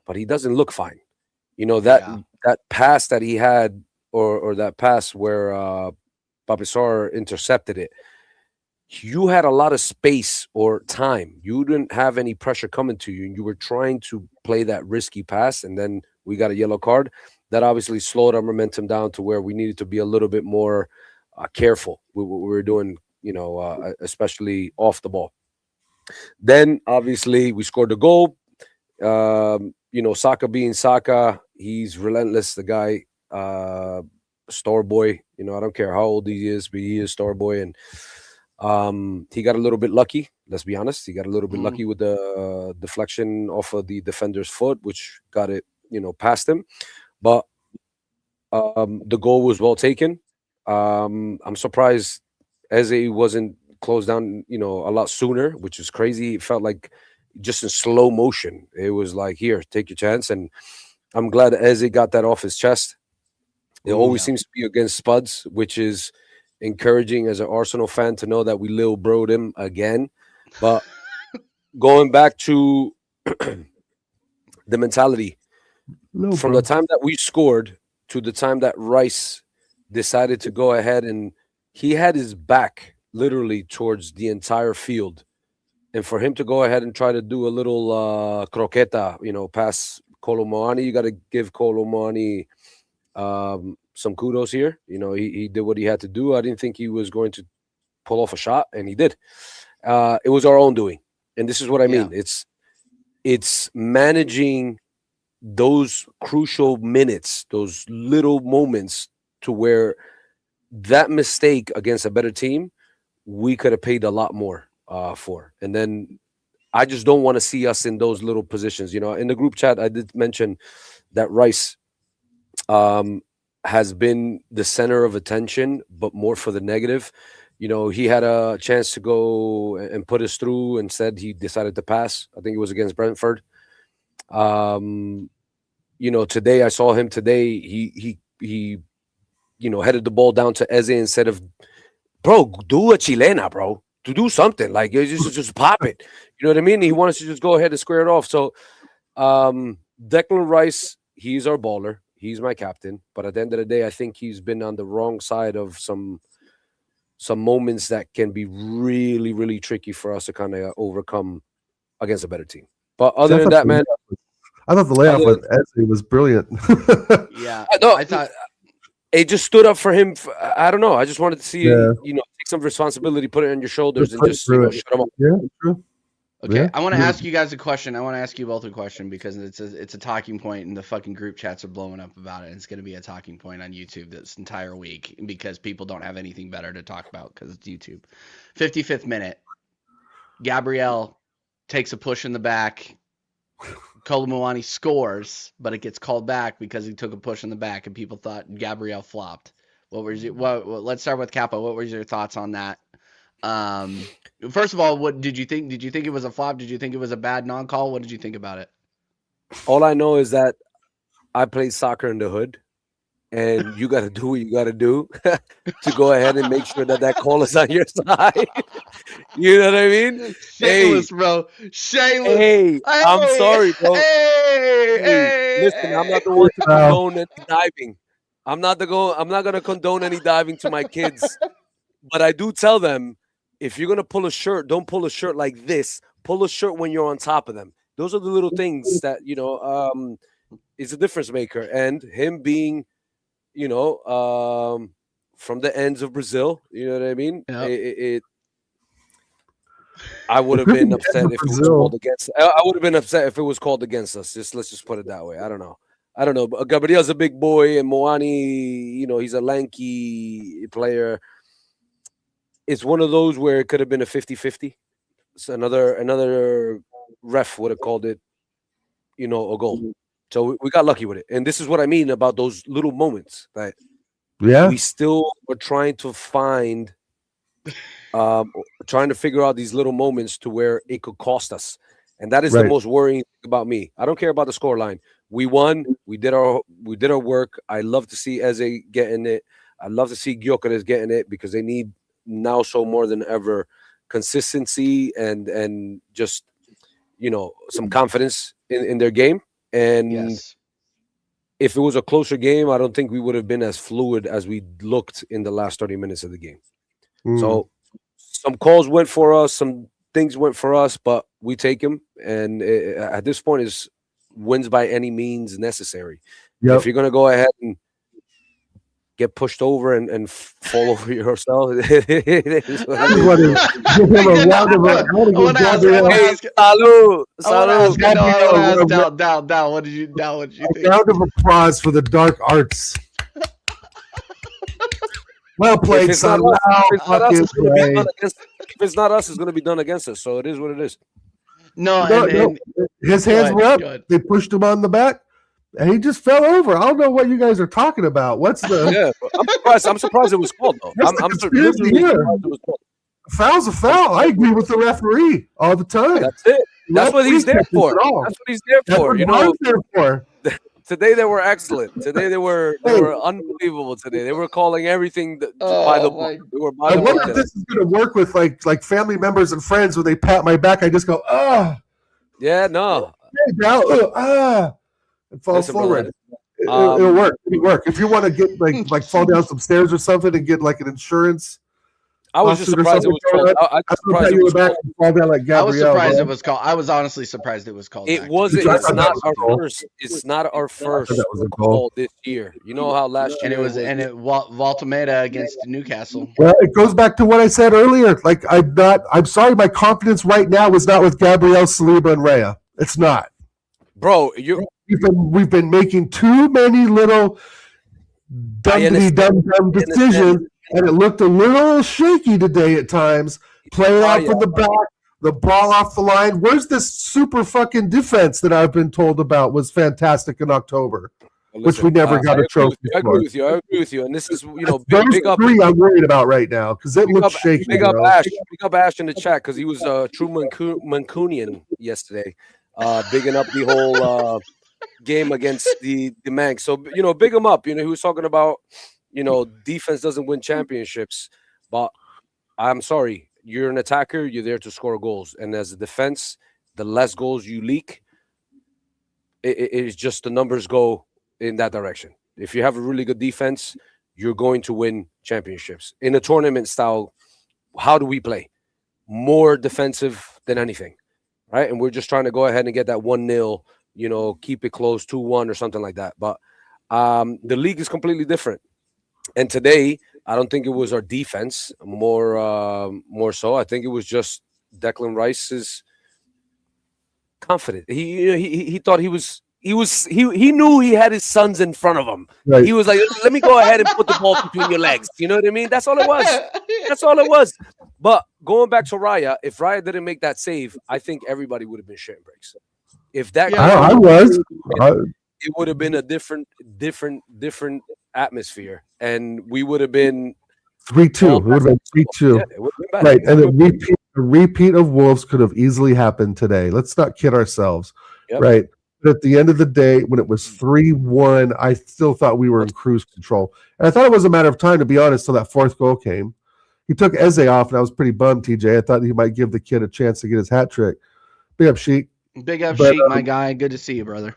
but he doesn't look fine. That pass that he had, or that pass where Papisar intercepted it. You had a lot of space or time. You didn't have any pressure coming to you, and you were trying to play that risky pass, and then we got a yellow card. That obviously slowed our momentum down to where we needed to be a little bit more careful with what we were doing, especially off the ball. Then, obviously, we scored the goal. Saka being Saka, he's relentless, the guy, star boy. I don't care how old he is, but he is star boy. And he got a little bit lucky. Let's be honest. He got a little bit lucky with the deflection off of the defender's foot, which got it, past him. But the goal was well taken. I'm surprised Eze wasn't closed down, a lot sooner, which is crazy. It felt like just in slow motion. It was like, here, take your chance. And I'm glad Eze got that off his chest. It always seems to be against Spuds, which is encouraging as an Arsenal fan to know that we Lil bro'd him again. But going back to the mentality, from the time that we scored to the time that Rice decided to go ahead, and he had his back literally towards the entire field. And for him to go ahead and try to do a little croqueta, pass Kolo Muani, you got to give Kolo Muani some kudos here. He did what he had to do. I didn't think he was going to pull off a shot, and he did. It was our own doing. And this is what I mean. It's managing those crucial minutes, those little moments, to where that mistake against a better team, we could have paid a lot more for. And then I just don't want to see us in those little positions. In the group chat, I did mention that Rice has been the center of attention, but more for the negative. He had a chance to go and put us through. Instead, he decided to pass. I think it was against Brentford. Today I saw him today. He headed the ball down to Eze instead of, bro, do a chilena, bro. To do something. Like, just pop it. You know what I mean? He wants to just go ahead and square it off. So Declan Rice, he's our baller. He's my captain. But at the end of the day, I think he's been on the wrong side of some moments that can be really, really tricky for us to kind of overcome against a better team. But other than that, man, I thought the layoff with Eze was brilliant. I thought it just stood up for him. I don't know. I just wanted to see take some responsibility, put it on your shoulders, and just shut him up. Yeah, true. Okay, Yeah. I want to ask you guys a question. I want to ask you both a question because it's a talking point, and the fucking group chats are blowing up about it. And it's going to be a talking point on YouTube this entire week because people don't have anything better to talk about because it's YouTube. 55th minute, Gabriel takes a push in the back. Kolo Muani scores, but it gets called back because he took a push in the back, and people thought Gabriel flopped. Let's start with Kappa. What were your thoughts on that? First of all, what did you think? Did you think it was a flop? Did you think it was a bad non-call? What did you think about it? All I know is that I played soccer in the hood, and you got to do what you got to do to go ahead and make sure that call is on your side. You know what I mean? Shameless, bro. Shameless. Hey, I'm sorry, bro. Listen, I'm not the one to condone any diving. I'm not going to condone any diving to my kids. But I do tell them, if you're going to pull a shirt, don't pull a shirt like this. Pull a shirt when you're on top of them. Those are the little things that, is a difference maker. And him being, from the ends of Brazil, you know what I mean? Yep. I would have been upset if it was called against. I would have been upset if it was called against us. Let's just put it that way. I don't know. But Gabriel's a big boy, and Moani, he's a lanky player. It's one of those where it could have been a 50-50. So another ref would have called it, a goal. So we got lucky with it. And this is what I mean about those little moments that Yeah. We still are trying to find, trying to figure out these little moments to where it could cost us. And that is the most worrying thing about me. I don't care about the scoreline. We won. We did our work. I love to see Eze getting it. I love to see Gyökeres getting it because they need now so more than ever consistency and just some confidence in their game. And if it was a closer game, I don't think we would have been as fluid as we looked in the last 30 minutes of the game. So some calls went for us, some things went for us, but we take them. And at this point, is wins by any means necessary. Yep. If you're going to go ahead and get pushed over and fall over yourself, Dal, what did you think? Round of applause for the dark arts. Well played, son. If it's not us, it's going to be done against us. So it is what it is. No. His hands were up. They pushed him on the back, and he just fell over. I don't know what you guys are talking about. What's the? Yeah, I'm surprised it was called though. I'm surprised it was called. Foul's a foul. I agree with the referee all the time. That's it. That's what he's there for. That's what he's there for. There for. Today they were excellent. Today they were unbelievable. Today they were calling everything by the book. I wonder if this is going to work with like family members and friends when they pat my back. I just go, yeah, no, and fall forward. It'll work. It'll work. If you want to get like fall down some stairs or something and get like an insurance. I was just surprised it was called. I was surprised it was called. I was honestly surprised it was called. It wasn't. It's not our first. It's not our first call this year. You know how last year Valtameda against Newcastle. Well, it goes back to what I said earlier. Like I'm sorry, my confidence right now is not with Gabriel, Saliba, and Raya. It's not, bro. We've been making too many little dumb decisions. And it looked a little shaky today at times. Play out from the back, the ball off the line. Where's this super fucking defense that I've been told about was fantastic in October, which we never got a trophy for. I agree with you. And this is, big up. I'm worried about right now because it looks shaky. Big up Ash in the chat because he was true Mancunian yesterday, bigging up the whole game against the Manx. So, big him up. He was talking about, defense doesn't win championships, but I'm sorry, you're an attacker, you're there to score goals. And as a defense, the less goals you leak, it's just the numbers go in that direction. If you have a really good defense, you're going to win championships. In a tournament style, how do we play? More defensive than anything, right? And we're just trying to go ahead and get that 1-0, keep it close, 2-1 or something like that. But the league is completely different. And today, I don't think it was our defense more so. I think it was just Declan Rice's confidence. He thought he knew he had his sons in front of him. Right. He was like, let me go ahead and put the ball between your legs. You know what I mean? That's all it was. That's all it was. But going back to Raya, if Raya didn't make that save, I think everybody would have been shitting bricks. If that it would have been a different atmosphere, and we would have been 3-2. It would have been 3-2. Yeah, right, and a repeat of Wolves could have easily happened today. Let's not kid ourselves, right? But at the end of the day, when it was 3-1, I still thought we were in cruise control, and I thought it was a matter of time, to be honest, till that fourth goal came. He took Eze off, and I was pretty bummed. TJ, I thought he might give the kid a chance to get his hat trick. Big up, Sheik. Big up, Sheik, my guy. Good to see you, brother.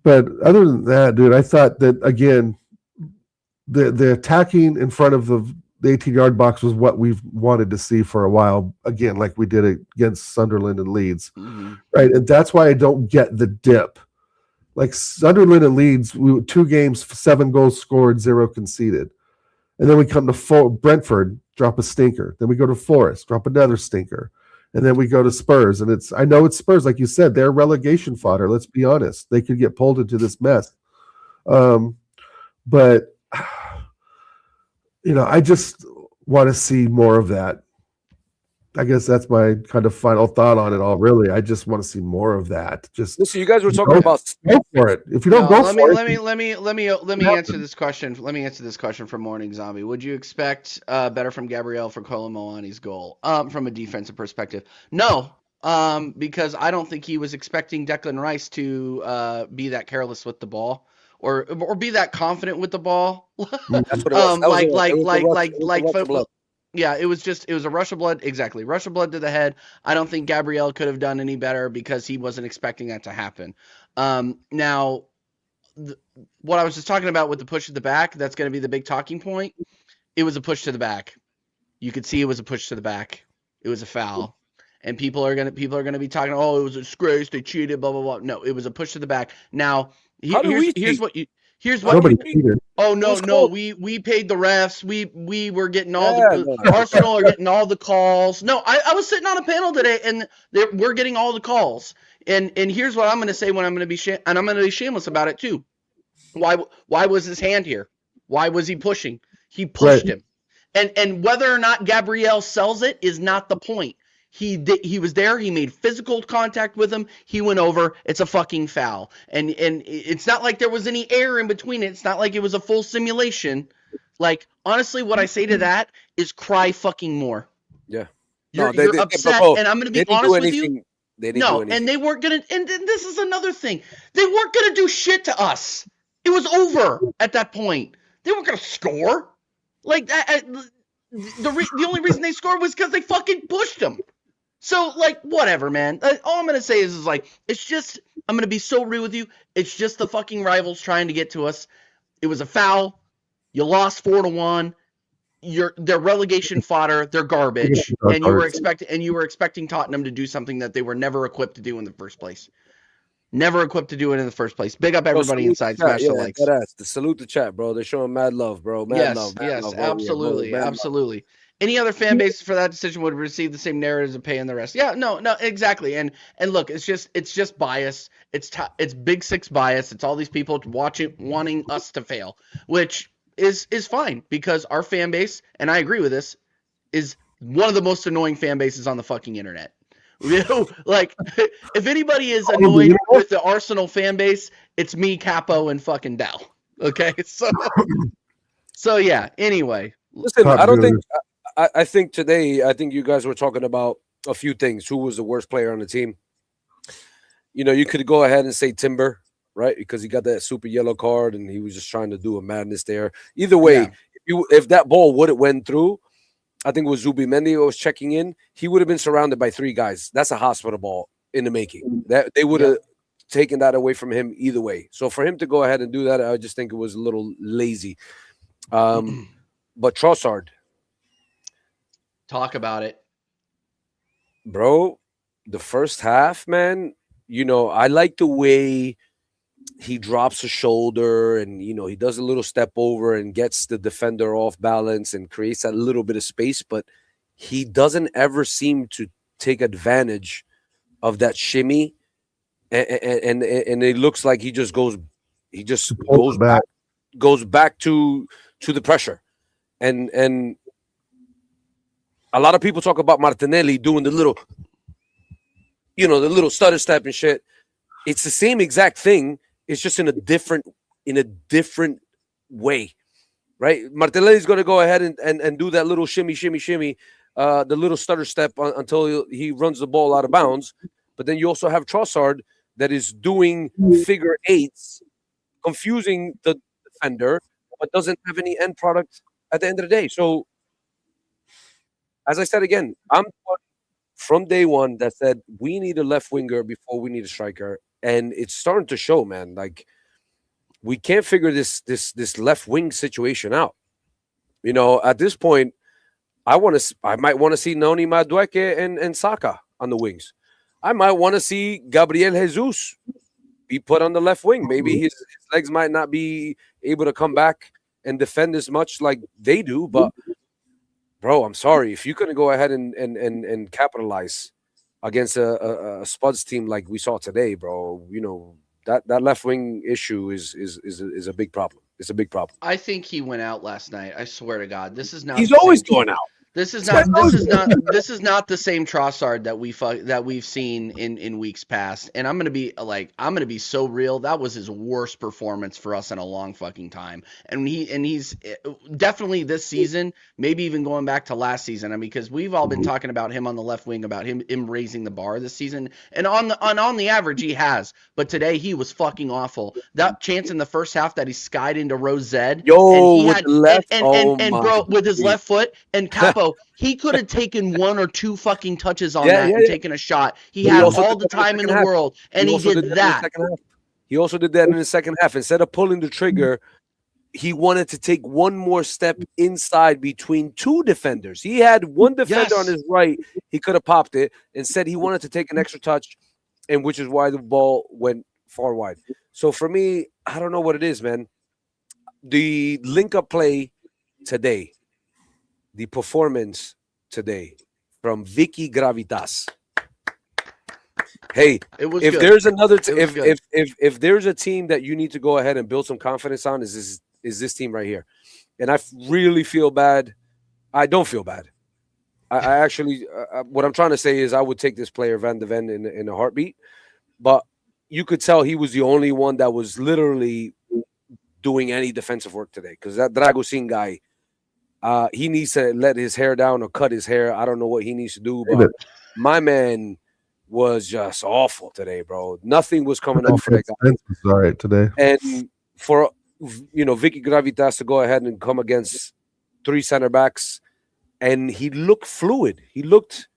But other than that, dude, I thought that again, the attacking in front of the 18-yard box was what we've wanted to see for a while. Again, like we did against Sunderland and Leeds, right? And that's why I don't get the dip. Like Sunderland and Leeds, 2 games, 7 goals scored, 0 conceded, and then we come to Brentford, drop a stinker. Then we go to Forest, drop another stinker. And then we go to Spurs, and I know it's Spurs, like you said, they're relegation fodder. Let's be honest; they could get pulled into this mess. But I just want to see more of that. I guess that's my kind of final thought on it all. Really, I just want to see more of that. Just listen, you guys were talking about go for it. If you don't go for it, let me answer this question. Let me answer this question from Morning Zombie. Would you expect better from Gabriel for Kolomoani's goal? From a defensive perspective, no. Because I don't think he was expecting Declan Rice to be that careless with the ball or be that confident with the ball. That's what it was. Like yeah, it was a rush of blood. Exactly. Rush of blood to the head. I don't think Gabriel could have done any better because he wasn't expecting that to happen. Now, what I was just talking about with the push to the back, that's going to be the big talking point. It was a push to the back. You could see it was a push to the back. It was a foul. And people are gonna be talking, oh, it was a disgrace, they cheated, blah blah blah. No, it was a push to the back. Now, here's what nobody cheated. Oh no, we paid the refs. We were getting all the Arsenal are getting all the calls. No, I was sitting on a panel today, and we're getting all the calls. And here's what I'm going to say when I'm going to be and I'm going to be shameless about it too. Why was his hand here? Why was he pushing? He pushed him. And whether or not Gabriel sells it is not the point. He was there. He made physical contact with him. He went over. It's a fucking foul. And it's not like there was any error in between it. It's not like it was a full simulation. Like, honestly, what I say to that is cry fucking more. Yeah. You're upset, and I'm going to be honest with you. And they weren't going to – and this is another thing. They weren't going to do shit to us. It was over at that point. They weren't going to score. Like, the only reason they scored was because they fucking pushed them. So, like, whatever, man. All I'm going to say is like, it's just, I'm going to be so real with you. It's just the fucking rivals trying to get to us. It was a foul. You lost 4-1. They're relegation fodder. They're garbage. And you were expecting Tottenham to do something that they were never equipped to do in the first place. Never equipped to do it in the first place. Big up everybody inside. Smash the likes. The salute the chat, bro. They're showing mad love, bro. Mad love, absolutely, bro. absolutely. Any other fan base for that decision would receive the same narratives and pay in the rest. Yeah, no, exactly. And look, it's just bias. It's Big Six bias. It's all these people wanting us to fail, which is fine because our fan base, and I agree with this, is one of the most annoying fan bases on the fucking internet. You know, like, if anybody is annoyed with the Arsenal fan base, it's me, Capo, and fucking Dal. Okay, so yeah. Anyway, listen, I don't think. I think today, I think you guys were talking about a few things. Who was the worst player on the team? You know, you could go ahead and say Timber, right? Because he got that super yellow card and he was just trying to do a madness there. Either way, if that ball would have went through, I think it was Zubimendi who was checking in, he would have been surrounded by three guys. That's a hospital ball in the making. That they would have taken that away from him either way. So for him to go ahead and do that, I just think it was a little lazy. But Trossard. Talk about it. Bro, the first half, man, you know, I like the way he drops a shoulder and, you know, he does a little step over and gets the defender off balance and creates that little bit of space, but he doesn't ever seem to take advantage of that shimmy. And it looks like he just goes back to the pressure. And a lot of people talk about Martinelli doing the little stutter step and shit. It's the same exact thing. It's just in a different way, right? Martinelli's going to go ahead and do that little shimmy, the little stutter step until he runs the ball out of bounds. But then you also have Trossard that is doing figure eights, confusing the defender, but doesn't have any end product at the end of the day. So, as I said again, I'm from day one that said we need a left winger before we need a striker, and it's starting to show, man. Like, we can't figure this left wing situation out. You know, at this point, I might want to see Noni Madueke and Saka on the wings. I might want to see Gabriel Jesus be put on the left wing. Maybe his legs might not be able to come back and defend as much like they do, but bro, I'm sorry. If you couldn't go ahead and capitalize against a Spuds team like we saw today, bro, you know, that left wing issue is a big problem. It's a big problem. I think he went out last night. I swear to God. This is not. He's always going out. This is not the same Trossard that we've seen in weeks past. And I'm gonna be so real. That was his worst performance for us in a long fucking time. And he's definitely this season, maybe even going back to last season. I mean, because we've all been talking about him on the left wing, about him raising the bar this season. And on the average he has, but today he was fucking awful. That chance in the first half that he skied into Rosette, Yo, with the left, and bro, with his left foot, and Capo, he could have taken one or two fucking touches on that and taken a shot. He had all the time in the world, and he did that. He also did that in the second half. Instead of pulling the trigger, he wanted to take one more step inside between two defenders. He had one defender on his right. He could have popped it. Instead, he wanted to take an extra touch, and which is why the ball went far wide. So for me, I don't know what it is, man. The link-up play today, the performance today from Vicky Gravitas. Hey, it was if good. There's another if there's a team that you need to go ahead and build some confidence on, is this team right here. And I really feel bad. I don't feel bad. I actually what I'm trying to say is I would take this player Van de Ven in a heartbeat, but you could tell he was the only one that was literally doing any defensive work today, because that Dragusin guy, he needs to let his hair down or cut his hair. I don't know what he needs to do, but my man was just awful today, bro. Nothing was coming off for that guy. All right today. And for Vicky Gravitas to go ahead and come against three center backs, and he looked fluid. He looked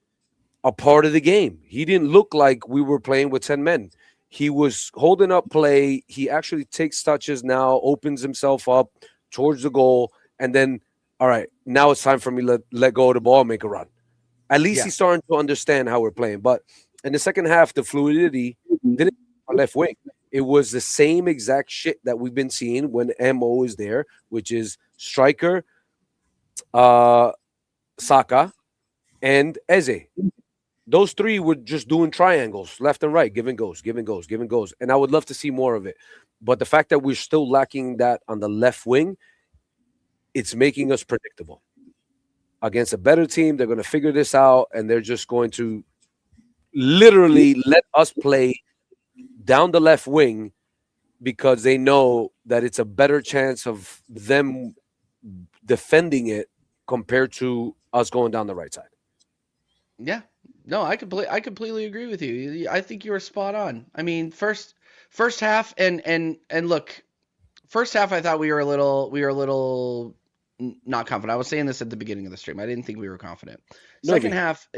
a part of the game. He didn't look like we were playing with 10 men. He was holding up play. He actually takes touches now, opens himself up towards the goal, and then, all right, now it's time for me to let go of the ball and make a run. At least he's starting to understand how we're playing. But in the second half, the fluidity didn't on left wing. It was the same exact shit that we've been seeing when MO is there, which is striker, Saka, and Eze. Those three were just doing triangles, left and right, give and goes. And I would love to see more of it. But the fact that we're still lacking that on the left wing, it's making us predictable. Against a better team, they're going to figure this out, and they're just going to literally let us play down the left wing because they know that it's a better chance of them defending it compared to us going down the right side. Yeah. No, I completely agree with you. I think you were spot on. I mean, first half and look, first half I thought we were a little not confident. I was saying this at the beginning of the stream. I didn't think we were confident. Second half,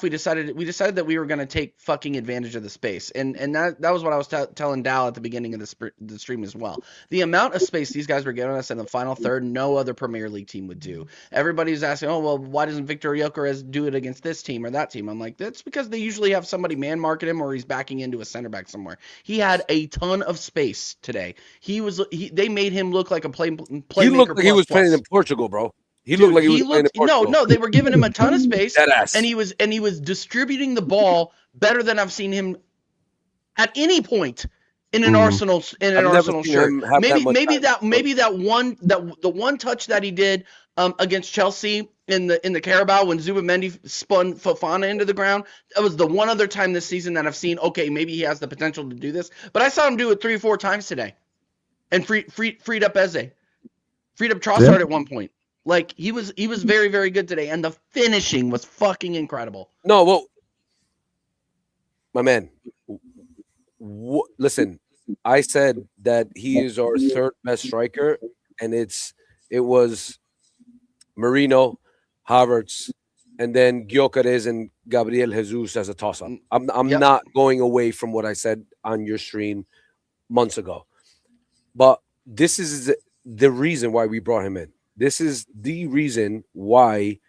we decided that we were going to take fucking advantage of the space, and that was what I was telling Dal at the beginning of the stream as well. The amount of space these guys were giving us in the final third, no other Premier League team would do. Everybody's asking, oh well, why doesn't Victor Gyökeres do it against this team or that team? I'm like, that's because they usually have somebody man marking him or he's backing into a center back somewhere. He had a ton of space today. They made him look like a playmaker. He looked like he was playing in Portugal, bro. He looked like he was playing in Portugal. No, they were giving him a ton of space, and he was distributing the ball better than I've seen him at any point in an Arsenal shirt. Maybe the one touch that he did against Chelsea in the Carabao when Zubimendi spun Fofana into the ground. That was the one other time this season that I've seen. Okay, maybe he has the potential to do this, but I saw him do it 3 or 4 times today, and freed up Eze, freed up Trossard at one point. Like he was very, very good today, and the finishing was fucking incredible. No, well, my man, listen, I said that he is our third best striker, and it was Marino, Havertz, and then Gyökeres and Gabriel Jesus as a toss-up. I'm not going away from what I said on your stream months ago, but this is the reason why we brought him in. This is the reason why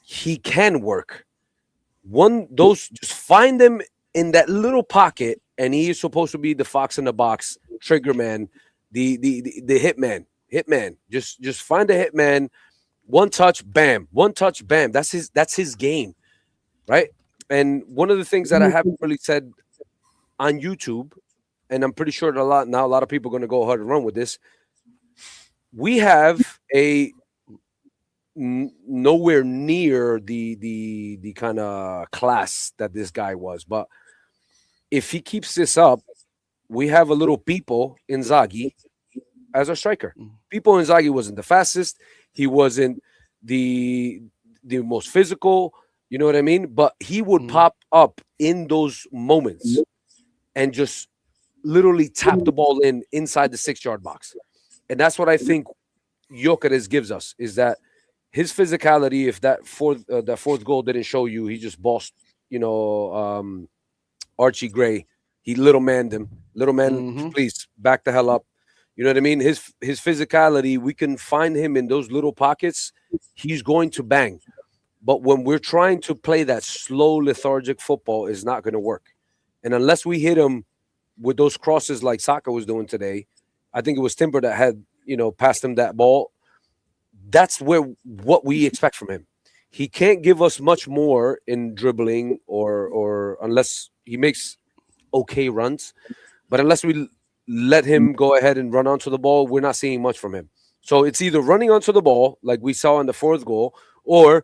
he can work. Just find them in that little pocket, and he is supposed to be the fox in the box, trigger man, the hitman. Just find the hitman. One touch, bam. One touch, bam. That's his game, right? And one of the things that I haven't really said on YouTube, and I'm pretty sure that a lot of people are going to go ahead and run with this. We have a nowhere near the kind of class that this guy was. But if he keeps this up, we have a little Pipo Inzaghi as our striker. Pipo Inzaghi wasn't the fastest. He wasn't the most physical. You know what I mean? But he would pop up in those moments and just literally tap the ball inside the 6-yard box. And that's what I think Gyökeres gives us, is that his physicality. If that fourth goal didn't show you, he just bossed, Archie Gray. He little manned him. Little man, please back the hell up. You know what I mean? His physicality, we can find him in those little pockets. He's going to bang. But when we're trying to play that slow, lethargic football, it's not going to work. And unless we hit him with those crosses like Saka was doing today, I think it was Timber that had, passed him that ball. That's what we expect from him. He can't give us much more in dribbling or unless he makes okay runs. But unless we let him go ahead and run onto the ball, we're not seeing much from him. So it's either running onto the ball, like we saw in the fourth goal, or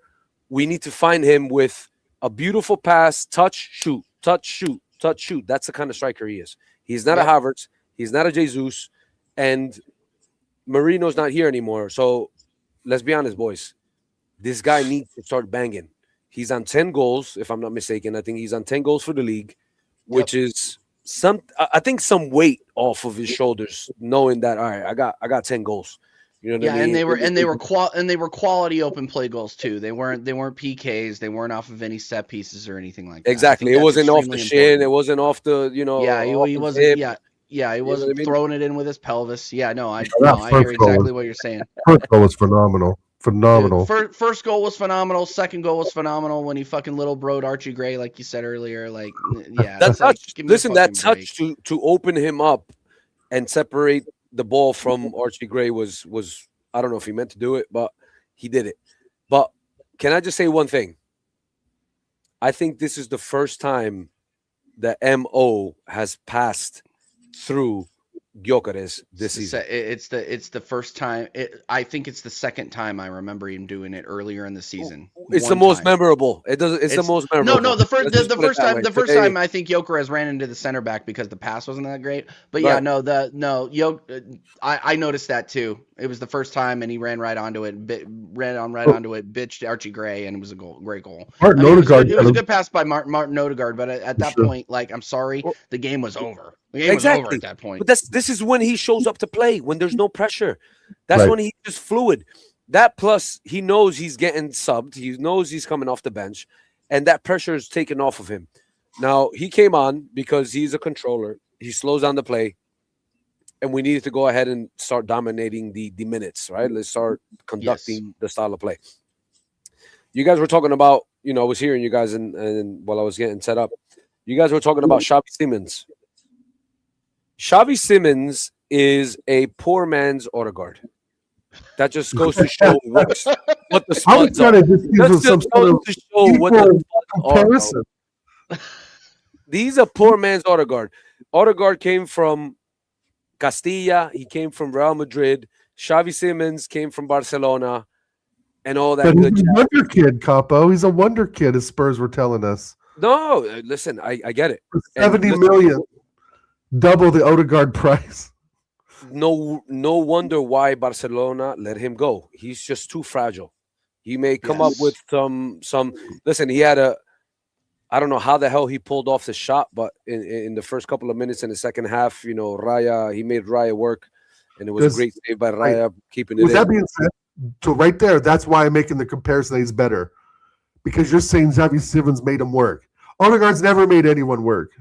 we need to find him with a beautiful pass, touch, shoot, touch, shoot, touch, shoot. That's the kind of striker he is. He's not a Havertz. He's not a Jesus. And Marino's not here anymore. So let's be honest, boys. This guy needs to start banging. He's on 10 goals, if I'm not mistaken. I think he's on 10 goals for the league, which is some weight off of his shoulders, knowing that, all right, I got 10 goals. You know what I mean? and they were quality open play goals too. They weren't PKs. They weren't off of any set pieces or anything like that. Exactly. It wasn't off the shin. It wasn't off the, he wasn't. Hip. He wasn't throwing it in with his pelvis. Yeah, no, I hear exactly what you're saying. First goal was phenomenal. Phenomenal. Dude, first goal was phenomenal. Second goal was phenomenal when he fucking little broed Archie Gray, like you said earlier. Like, yeah, that touch. Listen, that touch to open him up and separate the ball from Archie Gray was I don't know if he meant to do it, but he did it. But can I just say one thing? I think this is the first time that MO has passed through Gyökeres this season. It's the first time. I think it's the second time I remember him doing it earlier in the season. It's the most memorable. It's the most memorable. No, the first time I think Gyökeres ran into the center back because the pass wasn't that great. But yeah, I noticed that too. It was the first time, and he ran right onto it, onto it, bitched Archie Gray, and it was a great goal. Martin Odegaard. It was a good pass by Martin Odegaard, but at that point, like, I'm sorry, the game was over. The game was over at that point. But this is when he shows up to play, when there's no pressure. That's when he's just fluid. That plus he knows he's getting subbed. He knows he's coming off the bench, and that pressure is taken off of him. Now, he came on because he's a controller. He slows down the play, and we needed to go ahead and start dominating the minutes, right? Let's start conducting the style of play. You guys were talking about, I was hearing you guys and while I was getting set up, you guys were talking about Xavi Simons. Xavi Simons is a poor man's Odegaard. That just goes to show what the spuds are. He's a poor man's Odegaard. Odegaard came from Castilla. He came from Real Madrid. Xavi Simons came from Barcelona and all that. But he's a wonder kid, Capo. He's a wonder kid, as Spurs were telling us. No, listen, I get it. 70 million. Double the Odegaard price. No wonder why Barcelona let him go. He's just too fragile. He may come up with some. Listen, he had I don't know how the hell he pulled off the shot, but in the first couple of minutes in the second half, he made Raya work, and it was a great save by Raya keeping it. With that being said, so right there, that's why I'm making the comparison that he's better, because you're saying Xavi Simons made him work. Odegaard's never made anyone work.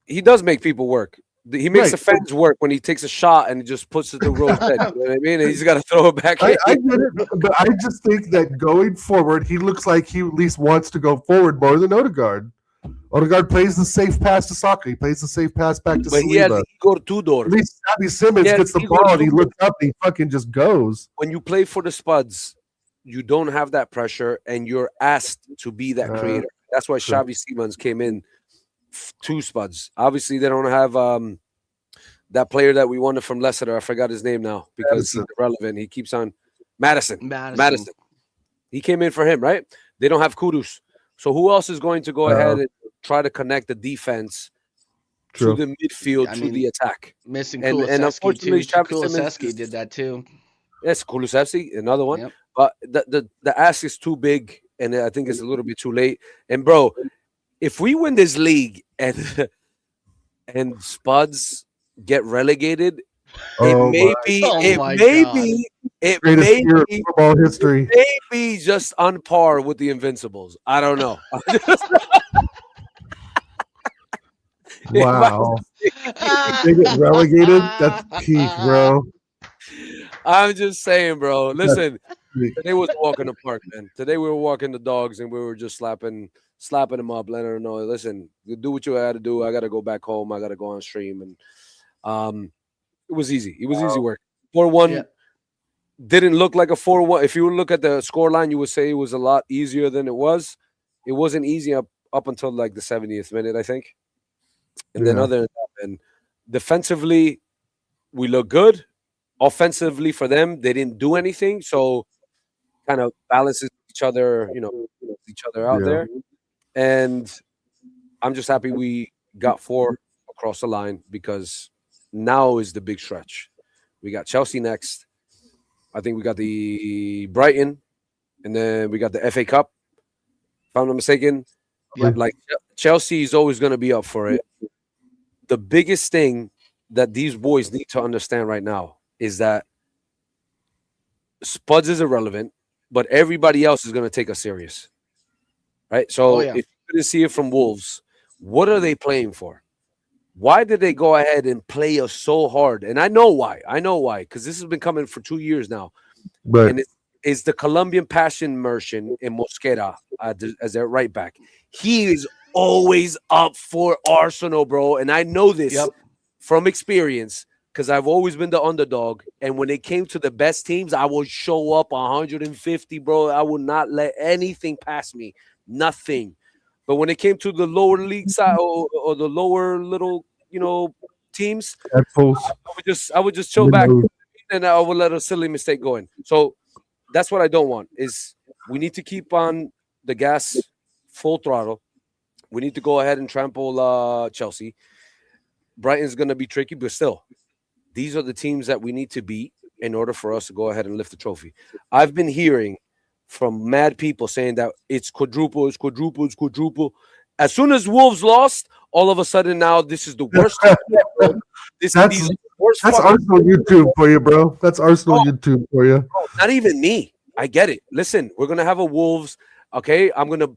He does make people work. He makes the fans work when he takes a shot and he just puts it to Rose bed. You know what I mean? And he's got to throw it back. I get it, but I just think that going forward, he looks like he at least wants to go forward more than Odegaard. Odegaard plays the safe pass to Saka. He plays the safe pass back to Saliba. But he had Igor Tudor. At least Xavi Simons gets the ball and he looks up and he fucking just goes. When you play for the Spuds, you don't have that pressure and you're asked to be that creator. That's why Xavi Simons came in. Two Spuds. Obviously, they don't have that player that we wanted from Leicester. I forgot his name now because he's irrelevant. He keeps on Madison. He came in for him, right? They don't have Kudus. So who else is going to go ahead and try to connect the defense to the midfield, to the attack? Missing and unfortunately, Kulusevski did that too. Yes, Kulusevski, another one. Yep. But the ask is too big, and I think it's a little bit too late. And bro, if we win this league and Spuds get relegated, it may be football history. It may be just on par with the Invincibles. I don't know. Wow. They get relegated? That's peak, bro. I'm just saying, bro. Listen, today was a walk in the park, man. Today we were walking the dogs and we were just slapping them up, letting them know, listen, you do what you had to do. I got to go back home. I got to go on stream. And it was easy. It was easy work. 4-1 didn't look like a 4-1. If you look at the score line, you would say it was a lot easier than it was. It wasn't easy up until like the 70th minute, I think. And then other than that, and defensively, we look good. Offensively for them, they didn't do anything. So kind of balances each other, out there. And I'm just happy we got 4 across the line because now is the big stretch. We got Chelsea next. I think we got the Brighton, and then we got the FA Cup. If I'm not mistaken, like Chelsea is always going to be up for it. The biggest thing that these boys need to understand right now is that Spuds is irrelevant, but everybody else is going to take us serious, right? So if you couldn't see it from Wolves, what are they playing for? Why did they go ahead and play us so hard? And I know why. Because this has been coming for 2 years now. Right. And it's the Colombian passion merchant in Mosquera as their right back. He is always up for Arsenal, bro. And I know this from experience because I've always been the underdog. And when it came to the best teams, I would show up 150, bro. I would not let anything pass me. Nothing. But when it came to the lower league side or the lower little, teams, I would just chill back and I would let a silly mistake go in. So that's what I don't want is we need to keep on the gas full throttle. We need to go ahead and trample Chelsea. Brighton's going to be tricky, but still, these are the teams that we need to beat in order for us to go ahead and lift the trophy. I've been hearing from mad people saying that it's quadruple. As soon as Wolves lost, all of a sudden now this is the worst. That's Arsenal YouTube for you, bro. That's Arsenal YouTube for you. Not even me. I get it. Listen, we're gonna have a Wolves. Okay, I'm gonna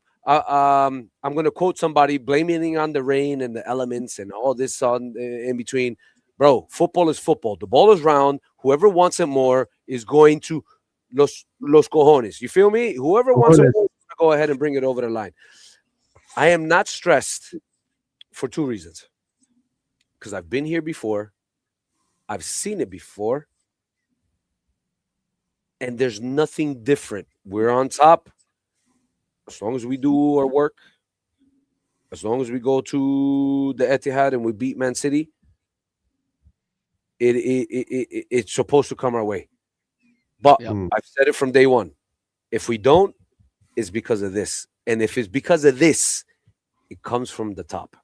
quote somebody blaming on the rain and the elements and all this on in between. Bro, football is football. The ball is round. Whoever wants it more is going to los cojones. You feel me? Whoever wants it more is going to go ahead and bring it over the line. I am not stressed for 2 reasons. Because I've been here before. I've seen it before. And there's nothing different. We're on top. As long as we do our work. As long as we go to the Etihad and we beat Man City. It's supposed to come our way. But I've said it from day one. If we don't, it's because of this. And if it's because of this, it comes from the top.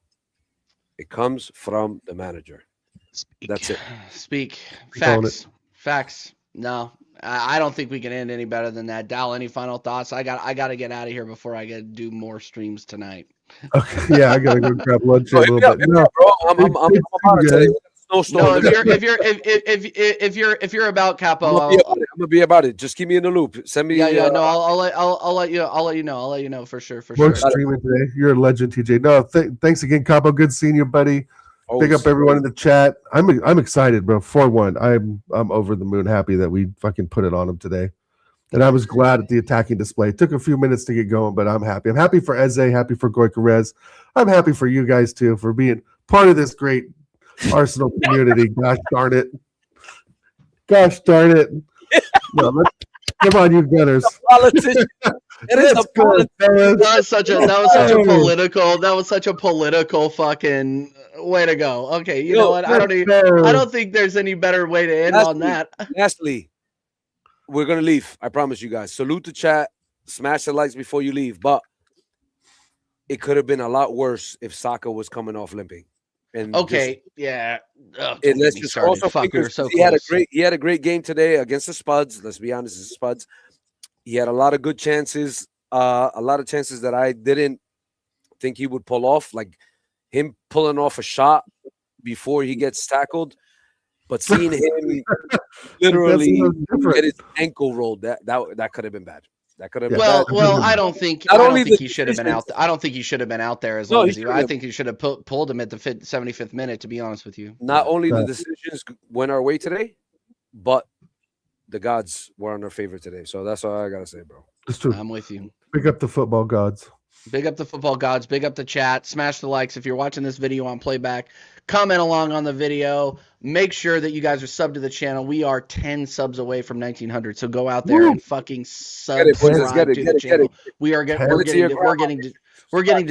It comes from the manager. That's it. Facts. No, I don't think we can end any better than that. Dal, any final thoughts? I got to get out of here before I get to do more streams tonight. Okay, yeah, I gotta go grab lunch a little bit. No, bro, I'm about to tell you. No, if you're about Capo, I'm gonna be about it. Just keep me in the loop. Send me. Yeah. No, I'll let you know. I'll let you know for sure. More streaming today. You're a legend, TJ. No, thanks again, Capo. Good seeing you, buddy. Big up everyone in the chat. I'm excited, bro. 4-1. I'm over the moon happy that we fucking put it on him today. And I was glad at the attacking display. It took a few minutes to get going, but I'm happy. I'm happy for Eze, happy for Goikarez. I'm happy for you guys too for being part of this great Arsenal community. Gosh darn it. No, come on, you Gunners. That was such a political fucking way to go. Okay, you know what? I don't think there's any better way to end on that. Lastly, we're gonna leave. I promise you guys. Salute the chat. Smash the likes before you leave. But it could have been a lot worse if Saka was coming off limping. And okay, yeah. Don't and get let's me just started. also Fuck, we were so he had close. a great game today against the Spuds. Let's be honest, the Spuds. He had a lot of good chances, a lot of chances that I didn't think he would pull off, like him pulling off a shot before he gets tackled. But seeing him literally get his ankle rolled, that could have been bad. That could have been bad. Well, I don't think he should have been out. I don't think he should have been out there as long as he. I think he should have pulled him at the 75th minute. To be honest with you, not only the decisions went our way today, but the gods were on our favor today. So that's all I gotta say, bro. It's true. I'm with you. Big up the football gods. Big up the football gods. Big up the chat. Smash the likes if you're watching this video on playback. Comment along on the video. Make sure that you guys are subbed to the channel. We are 10 subs away from 1900. So go out there and fucking subscribe to the channel. We're getting to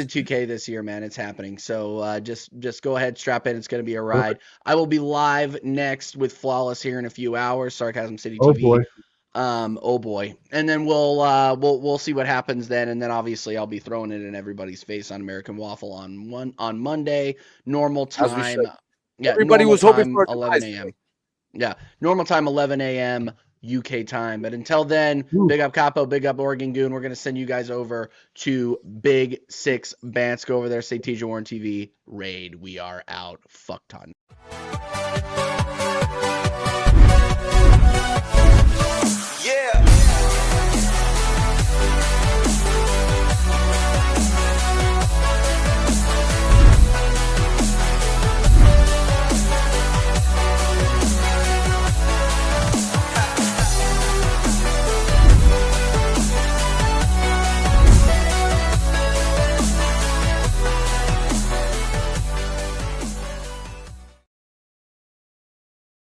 2K this year, man. It's happening. So just go ahead, strap in. It's going to be a ride. I will be live next with Flawless here in a few hours. Sarcasm City TV. Oh boy. And then we'll see what happens then, and then obviously I'll be throwing it in everybody's face on American Waffle on Monday, normal time. Yeah, everybody was hoping for 11 a.m. Yeah, normal time 11 a.m. UK time. But until then, big up Capo, big up Oregon Goon. We're gonna send you guys over to Big Six Bants. Go over there, say TJ Warren TV raid. We are out. Fuck ton.